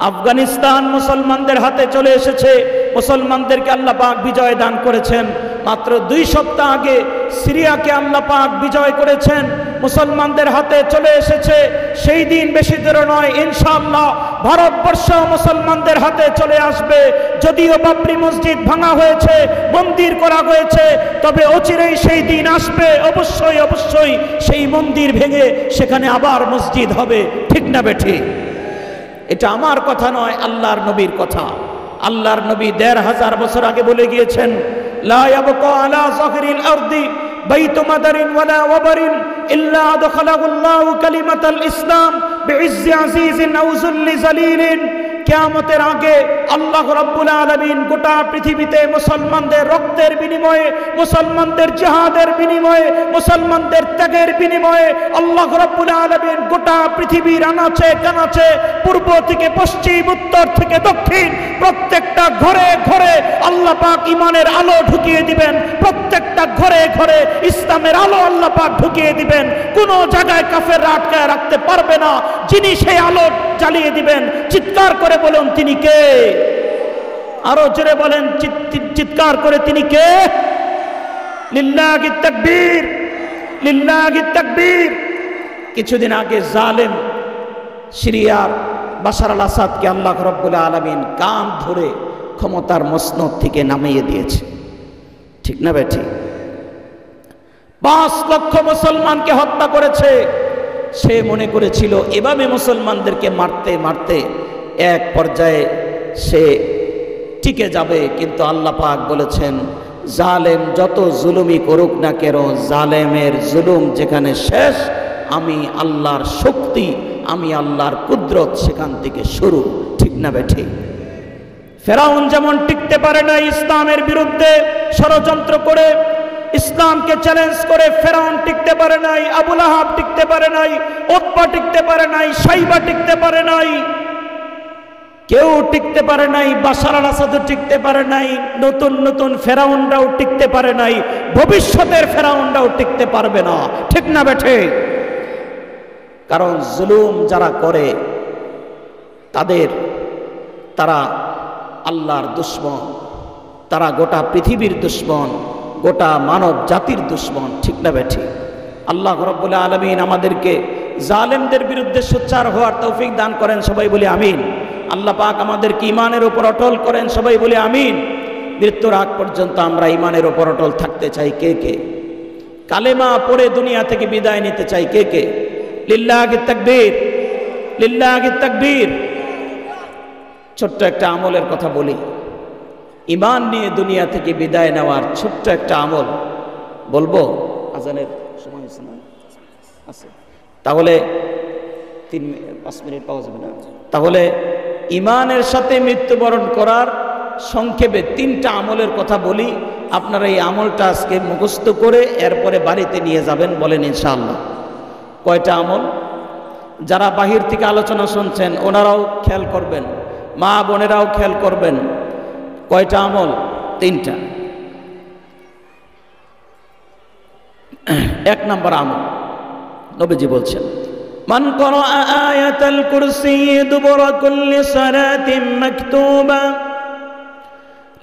আফগানিস্তান মুসলমানদের হাতে চলে এসেছে, মুসলমানদেরকে আল্লাহ পাক বিজয় দান করেছেন। মাত্র 2 সপ্তাহ আগে সিরিয়াকে আল্লাহ পাক বিজয় করেছেন, মুসলমানদের হাতে চলে এসেছে। সেই দিন বেশি দূর নয়, ইনশাআল্লাহ ভারতবর্ষ মুসলমানদের হাতে চলে আসবে। যদিও বাবরি মসজিদ ভাঙা হয়েছে, মন্দির করা হয়েছে, তবে অচিরেই সেই দিন আসবে। অবশ্যই অবশ্যই সেই মন্দির ভেঙে সেখানে আবার মসজিদ হবে। ঠিক না বেঠিক? এটা আমার কথা নয়, আল্লাহর নবীর কথা। আল্লাহর নবী 1500 বছর আগে বলে গিয়েছেন, লা ইয়াবকা আলা যাহরিল আরদি বাইতু মাদারিন ওয়ালা ওয়াবারিন ইল্লা আদখালাহু আল্লাহু কালিমাতাল ইসলাম বিইজ্জি আজিজিন আও যুল্লি যালিলিন। কিয়ামতের আগে আল্লাহ রাব্বুল আলামিন গোটা পৃথিবীতে মুসলমানদের রক্তের বিনিময়ে, মুসলমানদের জিহাদের বিনিময়ে, মুসলমানদের ত্যাগের বিনিময়ে আল্লাহ রাব্বুল আলামিন গোটা পৃথিবীর আনাচে কানাচে, পূর্ব থেকে পশ্চিম, উত্তর থেকে দক্ষিণ, প্রত্যেকটা ঘরে ঘরে আল্লাহ পাক ঈমানের আলো ঢুকিয়ে দিবেন। প্রত্যেকটা ঘরে ঘরে ইসলামের আলো আল্লাহ পাক ঢুকিয়ে দিবেন। কোনো জায়গায় কাফেররা আটকায় রাখতে পারবে না। যিনি সেই আলো জ্বালিয়ে দিবেন, চিৎকার করে বলুন তিনি কে? আরো জোরে বলেন চিৎকার করে, তিনি কে? লিল্লাহিত তাকবীর, লিল্লাহিত তাকবীর। কিছুদিন আগে জালেম সিরিয়ার বাশার আল আসাদকে আল্লাহ রাব্বুল আলামিন কান ধরে ক্ষমতার মসনদ থেকে নামিয়ে দিয়েছে। ঠিক না বেঠিক? 5 লক্ষ মুসলমানকে হত্যা করেছে। সে মনে করেছিল এভাবে মুসলমানদেরকে মারতে মারতে এক পর্যায়ে সে টিকে যাবে, কিন্তু আল্লাহ পাক বলেছেন, জালেম যত জুলুমই করুক না কেন, জালেমের জুলুম যেখানে শেষ, আমি আল্লাহর শক্তি, আমি আল্লাহর কুদরত সেখান থেকে শুরু। ঠিক না বেঠিক? ফেরাউন যেমন টিকতে পারে না ইসলামের বিরুদ্ধে ষড়যন্ত্র করে, ইসলামকে চ্যালেঞ্জ করে, ফেরাউন টিকতে পারে নাই, আবু লাহাব টিকতে পারে নাই, উতবা টিকতে পারে নাই, সাইবা টিকতে পারে নাই, কেউ টিকতে পারে নাই, বাশার আল আসাদও টিকতে পারে নাই, নতুন নতুন ফেরাউনরাও টিকতে পারে নাই, ভবিষ্যতের ফেরাউনরাও টিকতে পারবে না। ঠিক না বেঠে? কারণ জুলুম যারা করে তারা আল্লাহর দুশমন, তারা গোটা পৃথিবীর দুশমন, গোটা মানব জাতির দুশমন। ঠিক না বেঠি? আল্লাহ রাব্বুল আলামিন আমাদেরকে জালেমদের বিরুদ্ধে সোচ্চার হওয়ার তৌফিক দান করেন। সবাই বলি আমিন। আল্লাহ পাক আমাদেরকে ঈমানের উপর অটল করেন। সবাই বলি আমিন। মৃত্যুর আগ পর্যন্ত আমরা ঈমানের উপর অটল থাকতে চাই। কে কে কালেমা পড়ে দুনিয়া থেকে বিদায় নিতে চাই? কে কে? লিল্লাহিত তাকবীর, লিল্লাহিত তাকবীর। ছোট্ট একটা আমলের কথা বলি, ঈমান নিয়ে দুনিয়া থেকে বিদায় নেওয়ার ছোট্ট একটা আমল বলবো। আজানের সময় হচ্ছে না? আছে, তাহলে 5 মিনিট পাওয়া যাবে না? তাহলে ঈমানের সাথে মৃত্যুবরণ করার সংক্ষেপে 3টা আমলের কথা বলি। আপনারা এই আমলটা আজকে মুখস্থ করে এরপরে বাড়িতে নিয়ে যাবেন। বলেন ইনশাআল্লাহ। কয়টা আমল? যারা বাহির থেকে আলোচনা শুনছেন ওনারাও খেয়াল করবেন, মা বোনেরাও খেয়াল করবেন। কয়টা আমল? 3টা। 1 নম্বর আমল, নবীজি বলছেন, মান ক্বারা আয়াতাল কুরসি দুবুরা কুল্লি সালাতিন মাকতুবা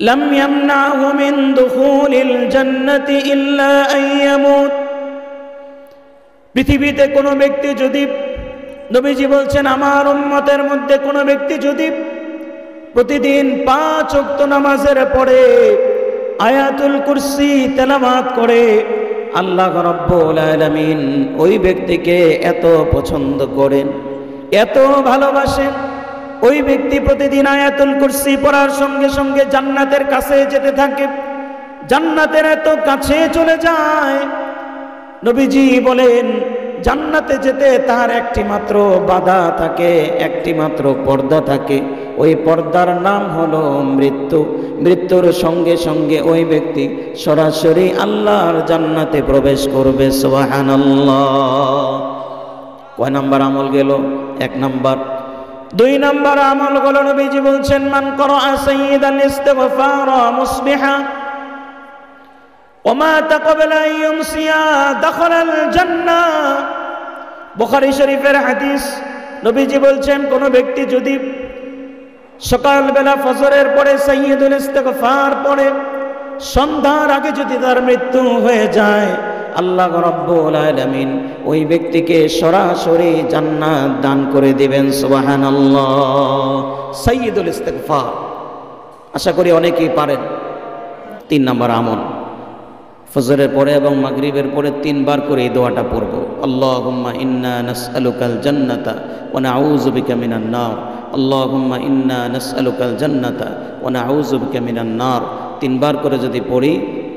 লাম ইয়ামনাহু মিন দুখুলিল জান্নাতি ইল্লা আন ইয়ামুত। পৃথিবীতে কোনো ব্যক্তি যদি, নবীজি বলছেন, আমার উম্মতের মধ্যে কোনো ব্যক্তি যদি প্রতিদিন 5 ওয়াক্ত নামাজের পরে আয়াতুল কুরসি তেলাওয়াত করে, আল্লাহ রাব্বুল আলামিন ওই ব্যক্তিকে এত পছন্দ করেন, এত ভালোবাসেন, ওই ব্যক্তি প্রতিদিন আয়াতুল কুরসি পড়ার সঙ্গে সঙ্গে জান্নাতের কাছে যেতে থাকে, জান্নাতের এত কাছে চলে যায়। নবীজি বলেন, জান্নাতে যেতে তার একটি মাত্র বাধা থাকে, একটি মাত্র পর্দা থাকে। ওই পর্দার নাম হলো মৃত্যু। মৃত্যুর সঙ্গে সঙ্গে ওই ব্যক্তি সরাসরি আল্লাহর জান্নাতে প্রবেশ করবে। সুবহানাল্লাহ। কয় নাম্বার আমল গেল? 1 নাম্বার। 2 নাম্বার আমল হলো নবীজি বলছেন, মান করা সাইয়্যিদাল ইস্তিগফার মুসবিহা ওয়া মাতা ক্বাবলা আন ইউমসিয়া দাখালাল জান্নাহ। বুখারী শরীফের হাদিস। নবীজি বলছেন, কোন ব্যক্তি যদি সকালবেলা ফজরের পরে সাইয়্যিদুল ইস্তিগফার পড়ে, সন্ধ্যার আগে যদি তার মৃত্যু হয়ে যায়, আল্লাহ রাব্বুল আলামিন ওই ব্যক্তিকে সরাসরি জান্নাত দান করে দিবেন। সুবহানাল্লাহ। সাইয়্যিদুল ইস্তিগফার আশা করি অনেকেই পারেন। 3 নাম্বার আমল, ফজরের পরে এবং মাগরিবের পরে 3 বার করে এই দোয়াটা পড়ব। আল্লাহুম্মা ইন্না নাসআলুকাল জান্নাতা ওয়া নাউযু বিকা মিনান নার। আল্লাহুম্মা ইন্না নাসআলুকাল জান্নাতা ওয়া নাউযু বিকা মিনান নার। 3 বার করে যদি পড়ি,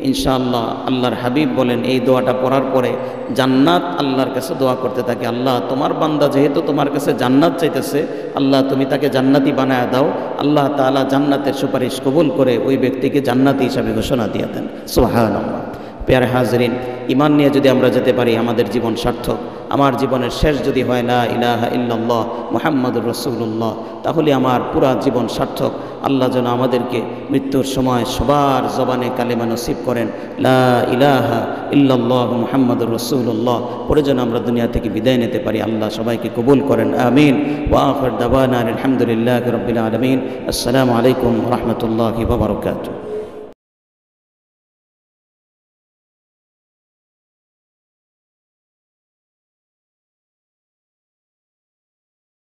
ইনশাআল্লাহ আল্লাহর হাবিব বলেন এই দোয়াটা পড়ার পরে জান্নাত আল্লাহর কাছে দোয়া করতে থাকে, আল্লাহ তোমার বান্দা যেহেতু তোমার কাছে জান্নাত চাইতেছে, আল্লাহ তুমি তাকে জান্নাতি বানায় দাও। আল্লাহ তাআলা জান্নাতের সুপারিশ কবুল করে ওই ব্যক্তিকে জান্নাতি হিসাবে ঘোষণা দিয়ে দেন। সুবহানাল্লাহ। প্যারে হাজরিন, ঈমান নিয়ে যদি আমরা যেতে পারি আমাদের জীবন সার্থক। আমার জীবনের শেষ যদি হয় লা ইলাহা ইল্লাল্লাহ মুহাম্মাদুর রাসূলুল্লাহ, তাহলে আমার পুরা জীবন সার্থক। আল্লাহ যেন আমাদেরকে মৃত্যুর সময় সবার জবানে কালেমা নসিব করেন, লা ইলাহা ইল্লাল্লাহ মুহাম্মাদুর রাসূলুল্লাহ, পরে যেন আমরা দুনিয়া থেকে বিদায় নিতে পারি। আল্লাহ সবাইকে কবুল করেন, আমিন। ওয়া আখির দাওয়ানা আলহামদুলিল্লাহি রাব্বিল আলামিন। আসসালামু আলাইকুম ওয়া রাহমাতুল্লাহি ওয়া বারাকাতুহু।